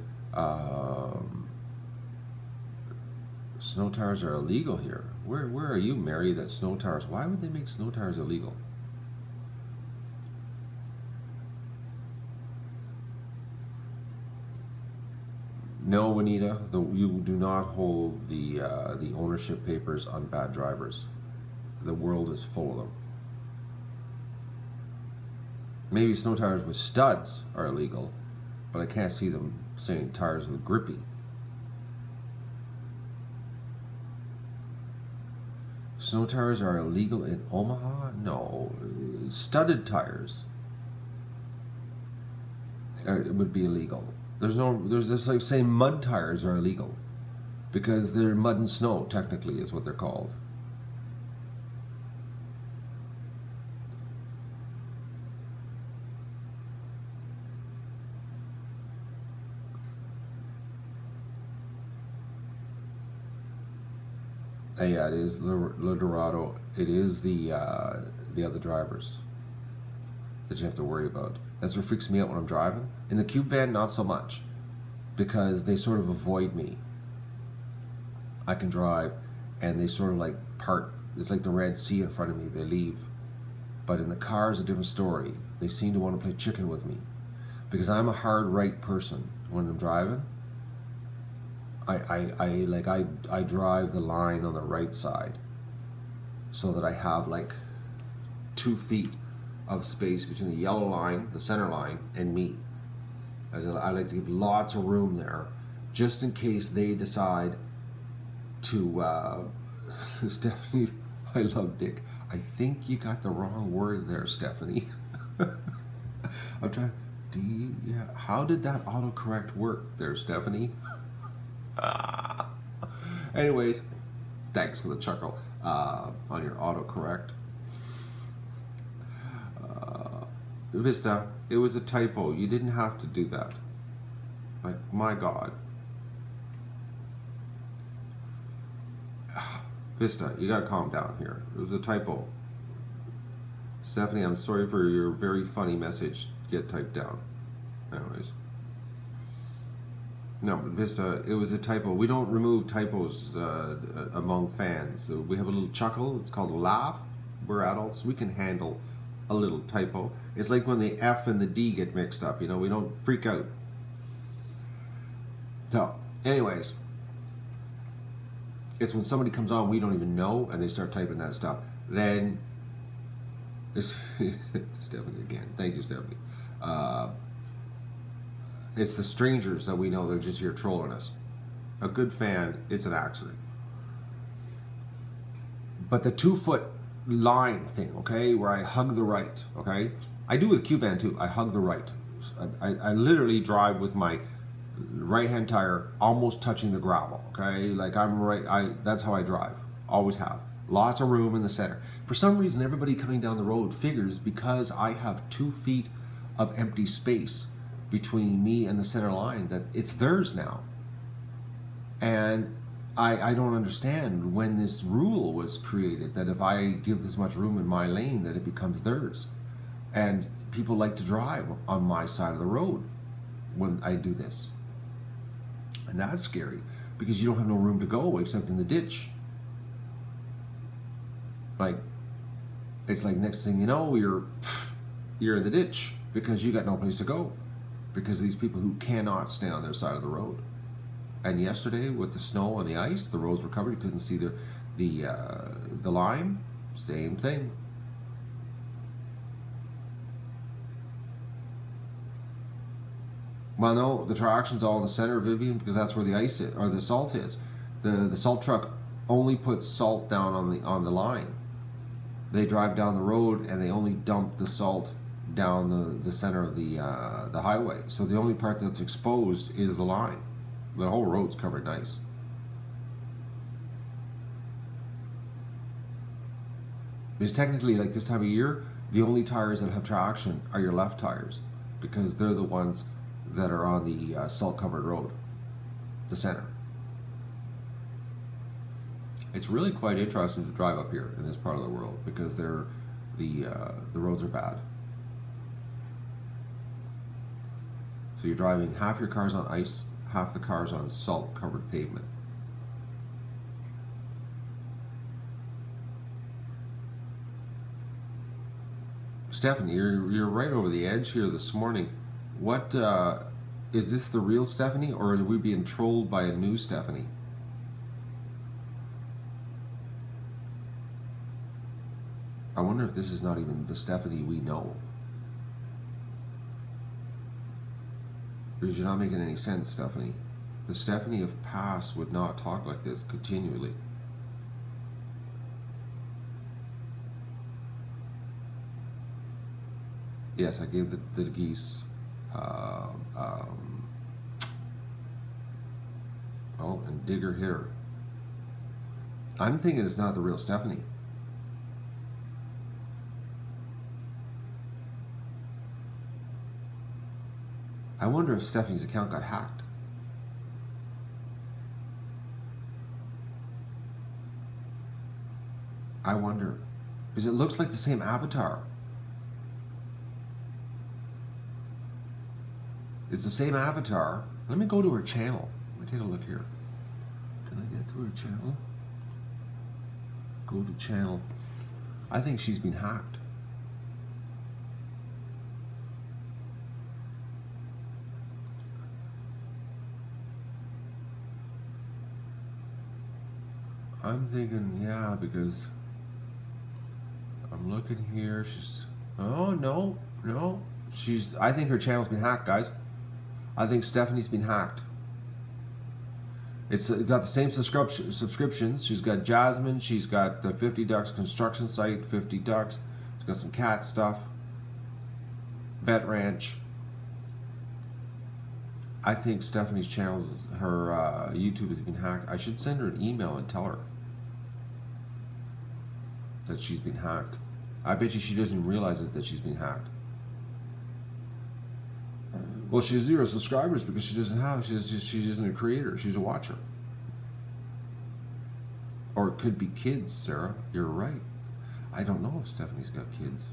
snow tires are illegal here. Where are you, Mary, that snow tires? Why would they make snow tires illegal? No, Anita, you do not hold the ownership papers on bad drivers. The world is full of them. Maybe snow tires with studs are illegal, but I can't see them saying tires with grippy. Snow tires are illegal in Omaha? No. Studded tires would be illegal. There's this like saying mud tires are illegal because they're mud and snow, technically, is what they're called. Yeah, it is Dorado. It is the other drivers that you have to worry about. That's what freaks me out when I'm driving. In the cube van, not so much, because they sort of avoid me. I can drive, and they sort of like part. It's like the Red Sea in front of me. They leave. But in the car is a different story. They seem to want to play chicken with me, because I'm a hard right person when I'm driving. I drive the line on the right side so that I have like 2 feet of space between the yellow line, the center line, and me. As I like to give lots of room there, just in case they decide to. Stephanie, I love Dick. I think you got the wrong word there, Stephanie. I'm trying. Yeah. How did that autocorrect work there, Stephanie? Anyways, thanks for the chuckle on your autocorrect. Vista, it was a typo. You didn't have to do that. Like, my God. Vista, you gotta calm down here. It was a typo. Stephanie, I'm sorry for your very funny message. Get typed down. Anyways. No, Vista, it was a typo. We don't remove typos among fans. We have a little chuckle. It's called a laugh. We're adults. We can handle a little typo. It's like when the F and the D get mixed up. You know, we don't freak out. So, anyways, it's when somebody comes on we don't even know and they start typing that stuff. Then, it's Stephanie again. Thank you, Stephanie. It's the strangers that we know they're just here trolling us. A good fan, it's an accident. But the 2-foot line thing, okay, where I hug the right, okay? I do with Q-Van too. I hug the right. I literally drive with my right-hand tire almost touching the gravel, okay? Like I'm right, that's how I drive. Always have. Lots of room in the center. For some reason, everybody coming down the road figures because I have 2 feet of empty space between me and the center line that it's theirs now. And I don't understand when this rule was created that if I give this much room in my lane that it becomes theirs. And people like to drive on my side of the road when I do this. And that's scary because you don't have no room to go except in the ditch. Like, it's like next thing you know, you're in the ditch because you got no place to go. Because these people who cannot stay on their side of the road. And yesterday, with the snow and the ice, the roads were covered. You couldn't see the line. Same thing. Well, no, the traction's all in the center, Vivian, because that's where the ice is, or the salt is. The salt truck only puts salt down on the line. They drive down the road and they only dump the salt down the center of the highway. So the only part that's exposed is the line. The whole road's covered nice. Because technically, like this time of year, the only tires that have traction are your left tires, because they're the ones that are on the salt-covered road, the center. It's really quite interesting to drive up here in this part of the world because the roads are bad. So you're driving, half your car's on ice, half the car's on salt-covered pavement. Stephanie, you're right over the edge here this morning. What is this, the real Stephanie, or are we being trolled by a new Stephanie? I wonder if this is not even the Stephanie we know. Because you're not making any sense, Stephanie. The Stephanie of past would not talk like this continually. Yes, I gave the geese. Oh, and digger here. I'm thinking it's not the real Stephanie. I wonder if Stephanie's account got hacked. I wonder. Because it looks like the same avatar. It's the same avatar. Let me go to her channel. Let me take a look here. Can I get to her channel? Go to channel. I think she's been hacked. I'm thinking, yeah, because I'm looking here. She's, oh, no. I think her channel's been hacked, guys. I think Stephanie's been hacked. It's got the same subscriptions. She's got Jasmine. She's got the 50 Ducks construction site, 50 Ducks. She's got some cat stuff. Vet Ranch. I think Stephanie's channel, her YouTube has been hacked. I should send her an email and tell her that she's been hacked. I bet you she doesn't even realize it, that she's been hacked. Well, she has 0 subscribers because she doesn't have, she isn't a creator, she's a watcher. Or it could be kids, Sarah. You're right. I don't know if Stephanie's got kids.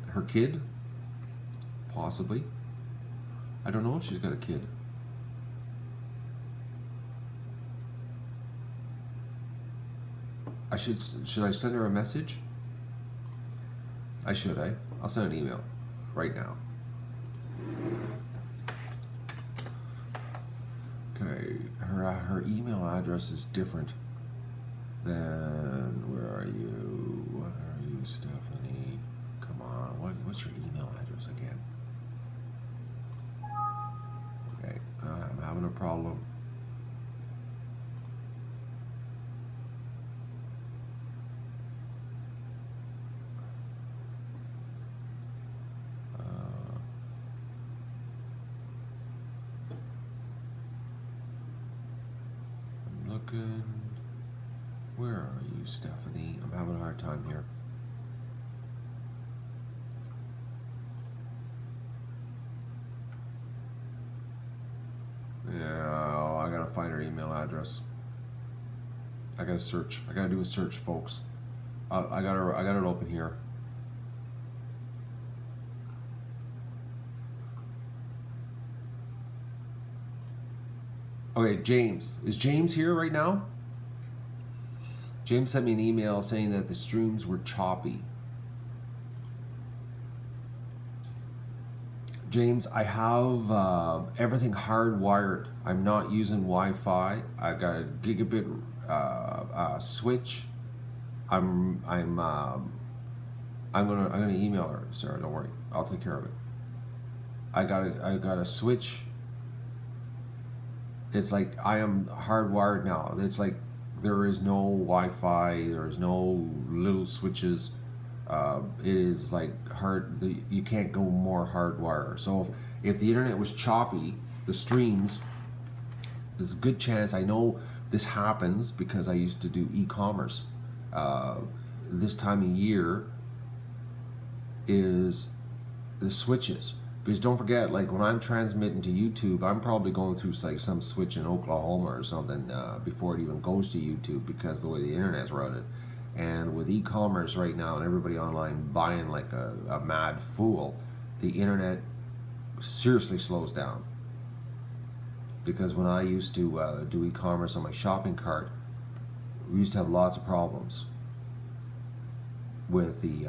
Her kid? Possibly. I don't know if she's got a kid. Should I send her a message? I should, eh? I'll send an email right now. Okay, her email address is different than, where are you, Stephanie? Come on, what's your email address again? Okay, I'm having a problem. Where are you, Stephanie? I'm having a hard time here. Yeah, I gotta find her email address. I gotta search. I gotta do a search, folks. I got it open here. Okay, James. Is James here right now? James sent me an email saying that the streams were choppy. James, I have everything hardwired. I'm not using Wi-Fi. I got a gigabit switch. I'm gonna email her, Sarah. Don't worry. I'll take care of it. I got a switch. It's like I am hardwired now. It's like there is no Wi-Fi. There is no little switches. It is like you can't go more hardwire. So if the internet was choppy, the streams, there's a good chance. I know this happens because I used to do e-commerce. This time of year is the switches. Because don't forget, like when I'm transmitting to YouTube, I'm probably going through like some switch in Oklahoma or something before it even goes to YouTube, because of the way the internet's routed. And with e-commerce right now and everybody online buying like a mad fool, the internet seriously slows down. Because when I used to do e-commerce on my shopping cart, we used to have lots of problems with the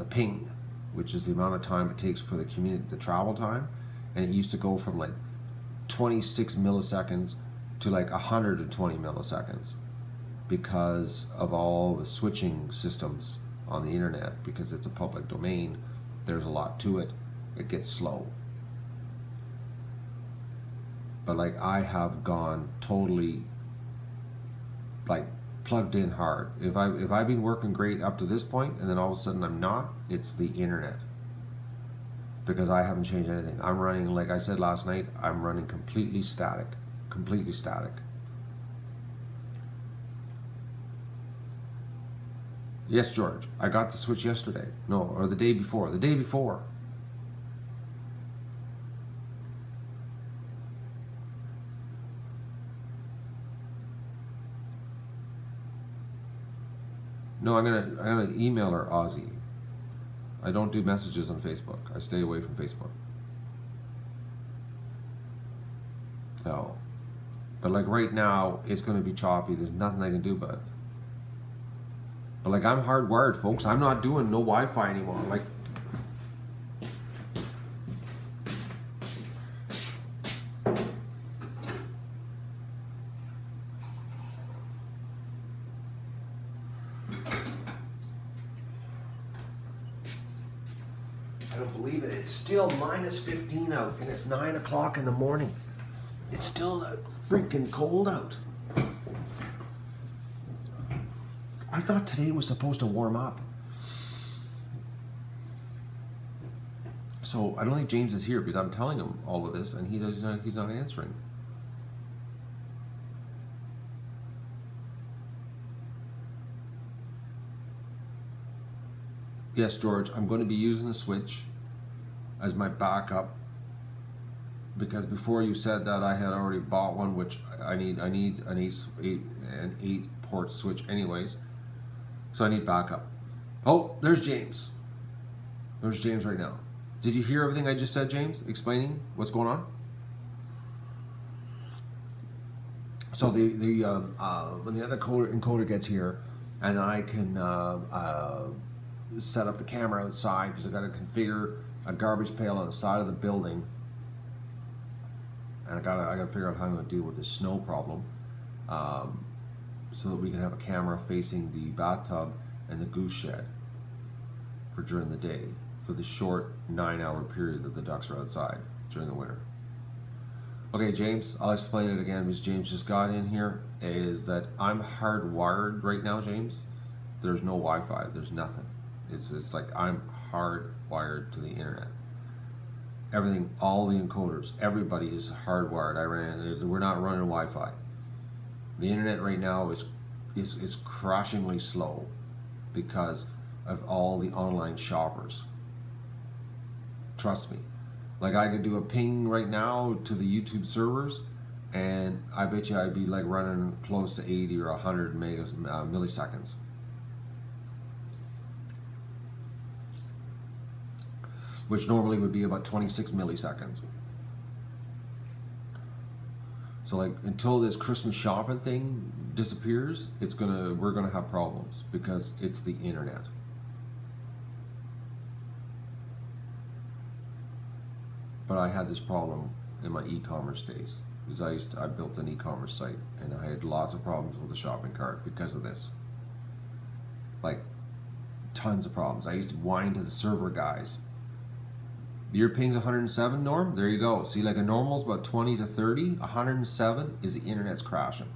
ping, which is the amount of time it takes for the travel time, and it used to go from like 26 milliseconds to like 120 milliseconds because of all the switching systems on the internet. Because it's a public domain, there's a lot to it. It gets slow. But like I have gone totally like plugged in hard. If I've been working great up to this point and then all of a sudden I'm not, it's the internet. Because I haven't changed anything. I'm running, like I said last night, I'm running completely static. Completely static. Yes, George, I got the switch yesterday. No, or the day before. The day before. No, I'm gonna email her, Ozzy. I don't do messages on Facebook. I stay away from Facebook. So, but like right now, it's gonna be choppy. There's nothing I can do about it. But like I'm hardwired, folks. I'm not doing no Wi-Fi anymore. Like, I don't believe it. It's still minus 15 out, and it's 9 o'clock in the morning. It's still freaking cold out. I thought today was supposed to warm up. So I don't think James is here because I'm telling him all of this, and he's not answering. Yes, George, I'm going to be using the Switch as my backup because before you said that I had already bought one, which I need an 8-port switch anyways, so I need backup. Oh, there's James. There's James right now. Did you hear everything I just said, James, explaining what's going on? So when the other encoder gets here, and I can set up the camera outside because I got to configure a garbage pail on the side of the building, and I got to figure out how I'm going to deal with this snow problem, so that we can have a camera facing the bathtub and the goose shed for during the day for the short 9-hour period that the ducks are outside during the winter. Okay, James, I'll explain it again because James just got in here. Is that I'm hardwired right now, James. There's no Wi-Fi. There's nothing. It's like I'm hardwired to the internet. Everything, all the encoders, everybody is hardwired. We're not running Wi-Fi. The internet right now is crashingly slow because of all the online shoppers. Trust me. Like I could do a ping right now to the YouTube servers, and I bet you I'd be like running close to 80 or 100 milliseconds. Which normally would be about 26 milliseconds. So like until this Christmas shopping thing disappears, we're gonna have problems because it's the internet. But I had this problem in my e-commerce days because I built an e-commerce site and I had lots of problems with the shopping cart because of this. Like tons of problems. I used to whine to the server guys. Your ping's 107, Norm? There you go. See, like a normal's about 20 to 30. 107 is the internet's crashing.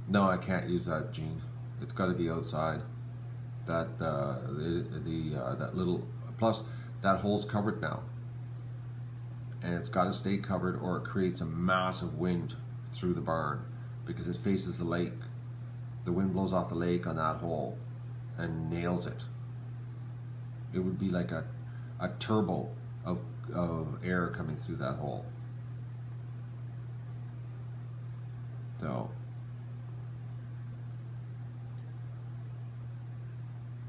No, I can't use that, Gene. It's got to be outside. That that little plus that hole's covered now, and it's got to stay covered, or it creates a massive wind through the barn. because it faces the lake. The wind blows off the lake on that hole and nails it. It would be like a turbo of air coming through that hole. So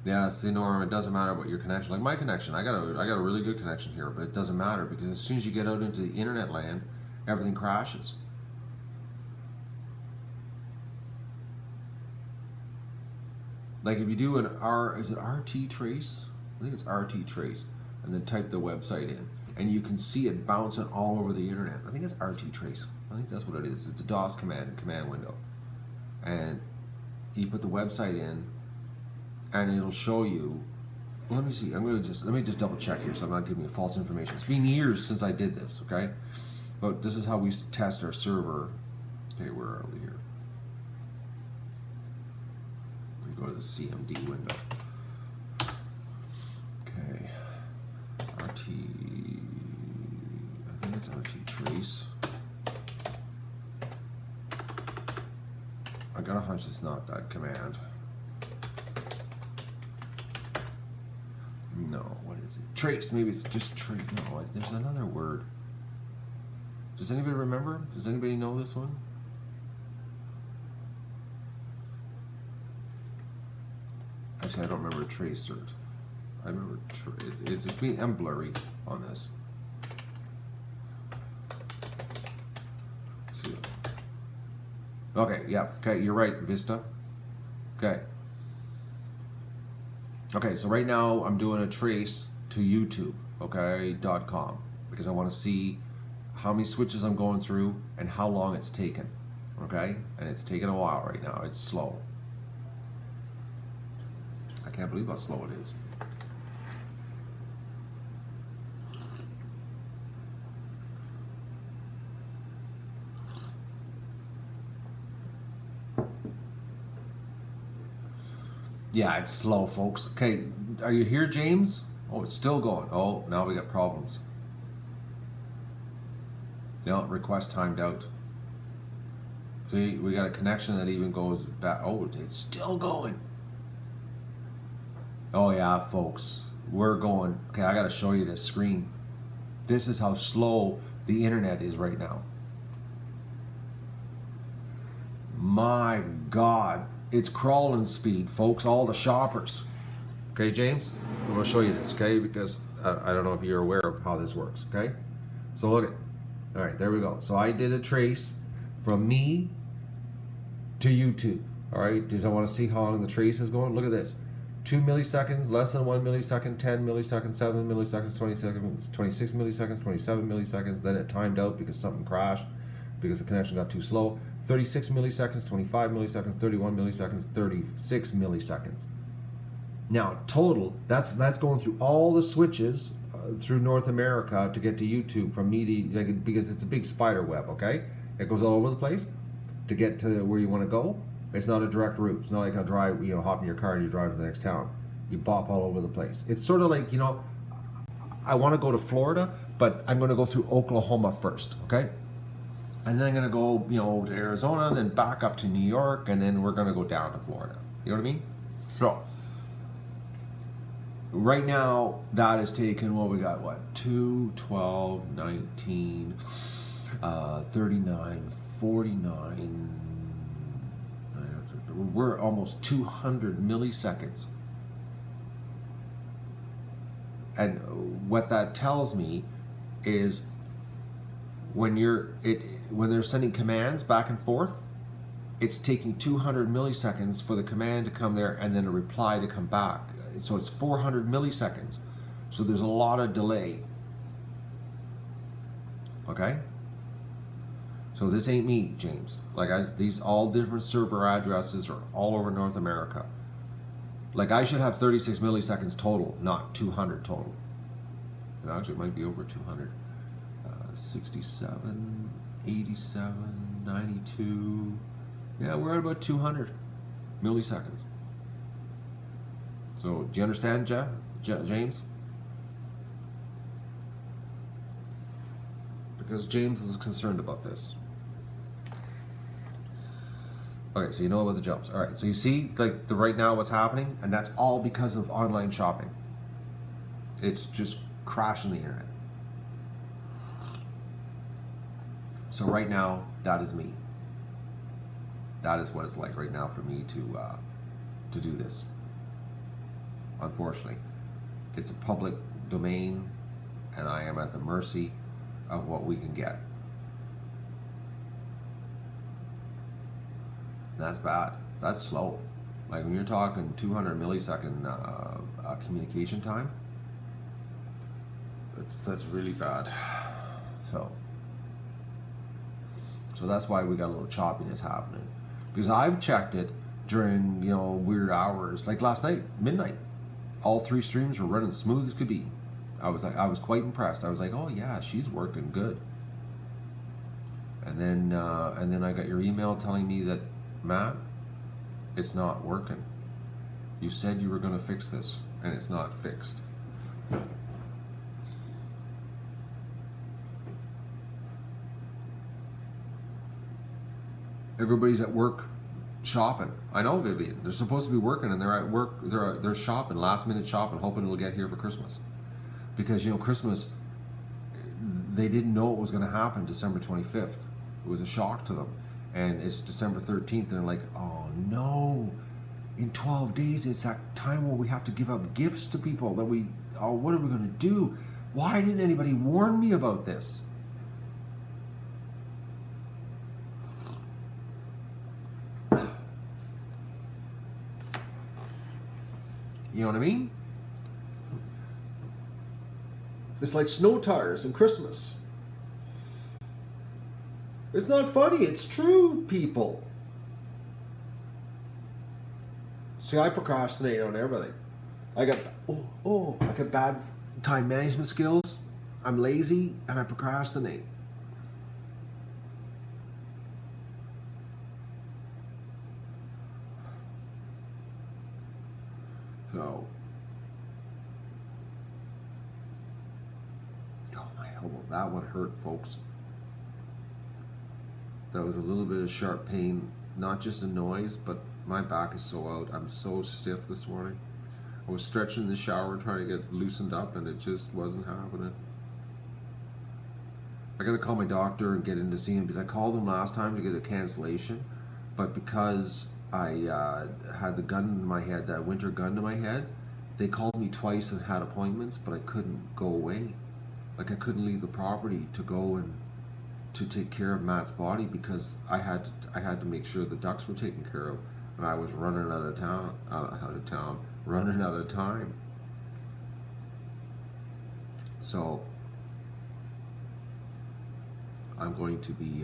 yeah, see, Norm, it doesn't matter what your connection. Like my connection, I got a really good connection here, but it doesn't matter because as soon as you get out into the internet land, everything crashes. Like if you do is it RT trace? I think it's RT trace, and then type the website in, and you can see it bouncing all over the internet. I think it's RT trace. I think that's what it is. It's a DOS command window, and you put the website in, and it'll show you. Well, let me see. Let me just double check here, so I'm not giving you false information. It's been years since I did this, okay? But this is how we test our server. Okay, where are we here? We go to the CMD window. Okay, RT. I think it's RT trace. I got a hunch it's not that command. No, what is it? Trace, maybe it's just trace. No, there's another word. Does anybody remember? Does anybody know this one? Actually, I don't remember trace cert. I remember I'm blurry on this. See. Okay, yeah, okay, you're right, Vista. Okay. Okay, so right now I'm doing a trace to YouTube, okay, .com, because I want to see how many switches I'm going through and how long it's taken, okay? And it's taken a while right now. It's slow. I can't believe how slow it is. Yeah, it's slow, folks. Okay, are you here, James? Oh, it's still going. Oh, now we got problems. No, request timed out. See, we got a connection that even goes back. Oh, it's still going. Oh yeah, folks, we're going. Okay, I gotta show you this screen. This is how slow the internet is right now. My God, it's crawling speed, folks, all the shoppers. Okay, James, I'm gonna show you this, okay, because I don't know if you're aware of how this works, okay? So look at, all right, there we go. So I did a trace from me to YouTube, all right, because I wanna see how long the trace is going. Look at this. 2 milliseconds, less than 1 millisecond, 10 milliseconds, 7 milliseconds, 20 seconds, 26 milliseconds, 27 milliseconds. Then it timed out because something crashed, because the connection got too slow. 36 milliseconds, 25 milliseconds, 31 milliseconds, 36 milliseconds. Now, total, that's going through all the switches through North America to get to YouTube from me to, like, because it's a big spider web, okay? It goes all over the place to get to where you want to go. It's not a direct route. It's not like a drive, hop in your car and you drive to the next town. You bop all over the place. It's sort of like, I want to go to Florida, but I'm going to go through Oklahoma first, okay? And then I'm going to go, to Arizona, then back up to New York, and then we're going to go down to Florida. You know what I mean? So, right now, that is taken, we got, 2, 12, 19, 39, 49... We're almost 200 milliseconds. And what that tells me is when they're sending commands back and forth, it's taking 200 milliseconds for the command to come there and then a reply to come back. So it's 400 milliseconds. So there's a lot of delay. Okay? So this ain't me, James. Like these all different server addresses are all over North America. Like I should have 36 milliseconds total, not 200 total. And actually it might be over 200. 67, 87, 92. Yeah, we're at about 200 milliseconds. So do you understand, James? Because James was concerned about this. Okay, so you know about the jumps. All right, so you see like the right now what's happening, and that's all because of online shopping. It's just crashing the internet. So right now, that is me. That is what it's like right now for me to do this. Unfortunately, it's a public domain, and I am at the mercy of what we can get. That's bad. That's slow. Like when you're talking 200 millisecond communication time, that's really bad. So that's why we got a little choppiness happening. Because I've checked it during weird hours, like last night, midnight. All 3 streams were running smooth as could be. I was quite impressed. I was like, oh yeah, she's working good. And then I got your email telling me that, Matt, it's not working. You said you were going to fix this, and it's not fixed. Everybody's at work shopping. I know, Vivian. They're supposed to be working, and they're at work. They're shopping, last minute shopping, hoping it'll get here for Christmas. Because Christmas, they didn't know it was going to happen December 25th. It was a shock to them. And it's December 13th, and they're like, oh no, in 12 days, it's that time where we have to give up gifts to people that what are we going to do? Why didn't anybody warn me about this? You know what I mean? It's like snow tires and Christmas. It's not funny, it's true, people. See, I procrastinate on everything. I got bad time management skills. I'm lazy and I procrastinate. So, oh my elbow, that one hurt, folks. That was a little bit of sharp pain, not just a noise, but my back is so out. I'm so stiff this morning. I was stretching in the shower trying to get loosened up, and it just wasn't happening. I gotta call my doctor and get in to see him, because I called him last time to get a cancellation, but because I had the gun in my head, that winter gun to my head, they called me twice and had appointments, but I couldn't go away. Like I couldn't leave the property to go and to take care of Matt's body, because I had to make sure the ducks were taken care of, and I was running out of time. So I'm going to be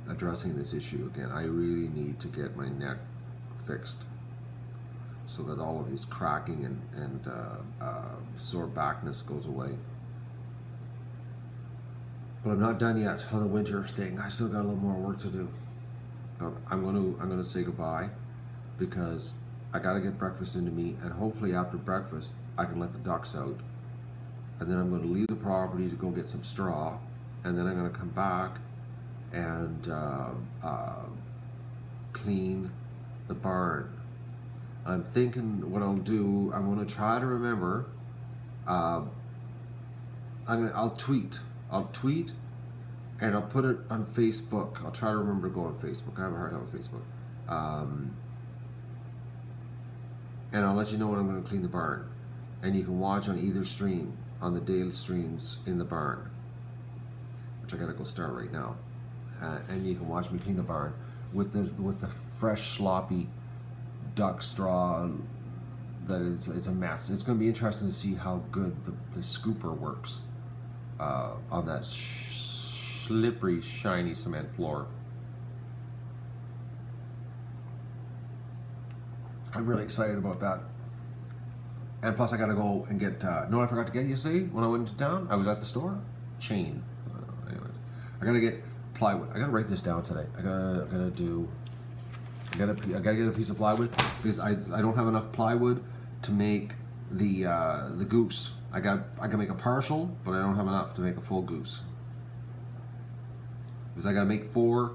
addressing this issue again. I really need to get my neck fixed so that all of these cracking and sore backness goes away. But I'm not done yet on the winter thing. I still got a little more work to do. But I'm gonna say goodbye, because I gotta get breakfast into me, and hopefully after breakfast I can let the ducks out, and then I'm gonna leave the property to go get some straw, and then I'm gonna come back and clean the barn. I'm thinking what I'll do, I'm gonna try to remember. I'll tweet, and I'll put it on Facebook. I'll try to remember to go on Facebook. I have a hard time with Facebook. And I'll let you know when I'm going to clean the barn. And you can watch on either stream, on the daily streams in the barn, which I got to go start right now. And you can watch me clean the barn with the fresh, sloppy duck straw. It's a mess. It's going to be interesting to see how good the scooper works on that slippery, shiny cement floor. I'm really excited about that. And plus I gotta go and get, no, I forgot to get yesterday when I went to town. I was at the store. Chain. Anyways, I gotta get plywood. I gotta write this down today. I gotta get a piece of plywood, because I don't have enough plywood to make the goose. I can make a partial, but I don't have enough to make a full goose. Because I gotta make 4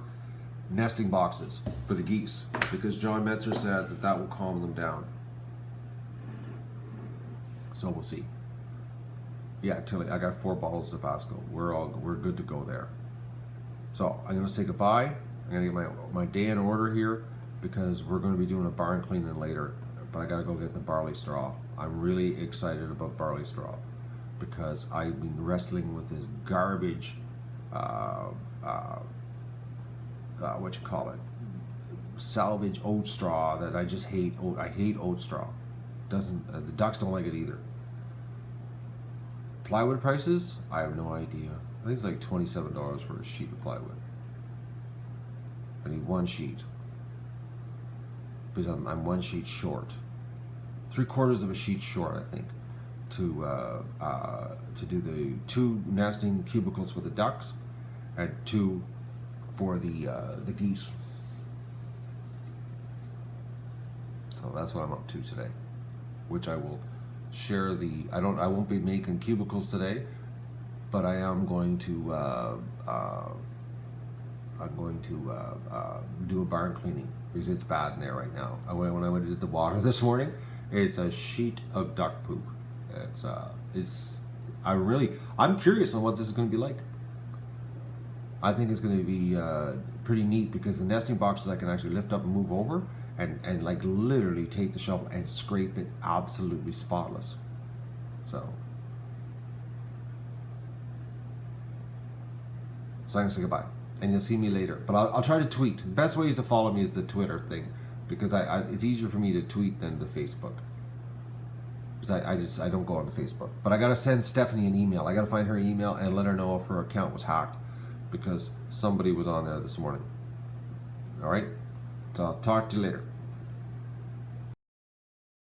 nesting boxes for the geese because John Metzer said that that will calm them down. So we'll see. Yeah, Tilly, I got 4 bottles of Tabasco. We're good to go there. So I'm gonna say goodbye. I'm gonna get my day in order here because we're gonna be doing a barn cleaning later. But I gotta go get the barley straw. I'm really excited about barley straw because I've been wrestling with this garbage. What you call it? Salvage oat straw that I just hate. I hate oat straw. Doesn't the ducks don't like it either. Plywood prices? I have no idea. I think it's like $27 for a sheet of plywood. I need 1 sheet because I'm 1 sheet short, 3/4 of a sheet short, I think, to do the 2 nesting cubicles for the ducks and 2 for the geese. So that's what I'm up to today, which I will share I won't be making cubicles today, but I am going to do a barn cleaning because it's bad in there right now. When I went to get the water this morning, it's a sheet of duck poop. I'm curious on what this is going to be like. I think it's going to be pretty neat because the nesting boxes I can actually lift up and move over and like literally take the shovel and scrape it absolutely spotless. So I'm going to say goodbye. And you'll see me later. But I'll try to tweet. The best way is to follow me is the Twitter thing because it's easier for me to tweet than the Facebook. Because I don't go on the Facebook. But I got to send Stephanie an email. I got to find her email and let her know if her account was hacked because somebody was on there this morning. All right? So I'll talk to you later.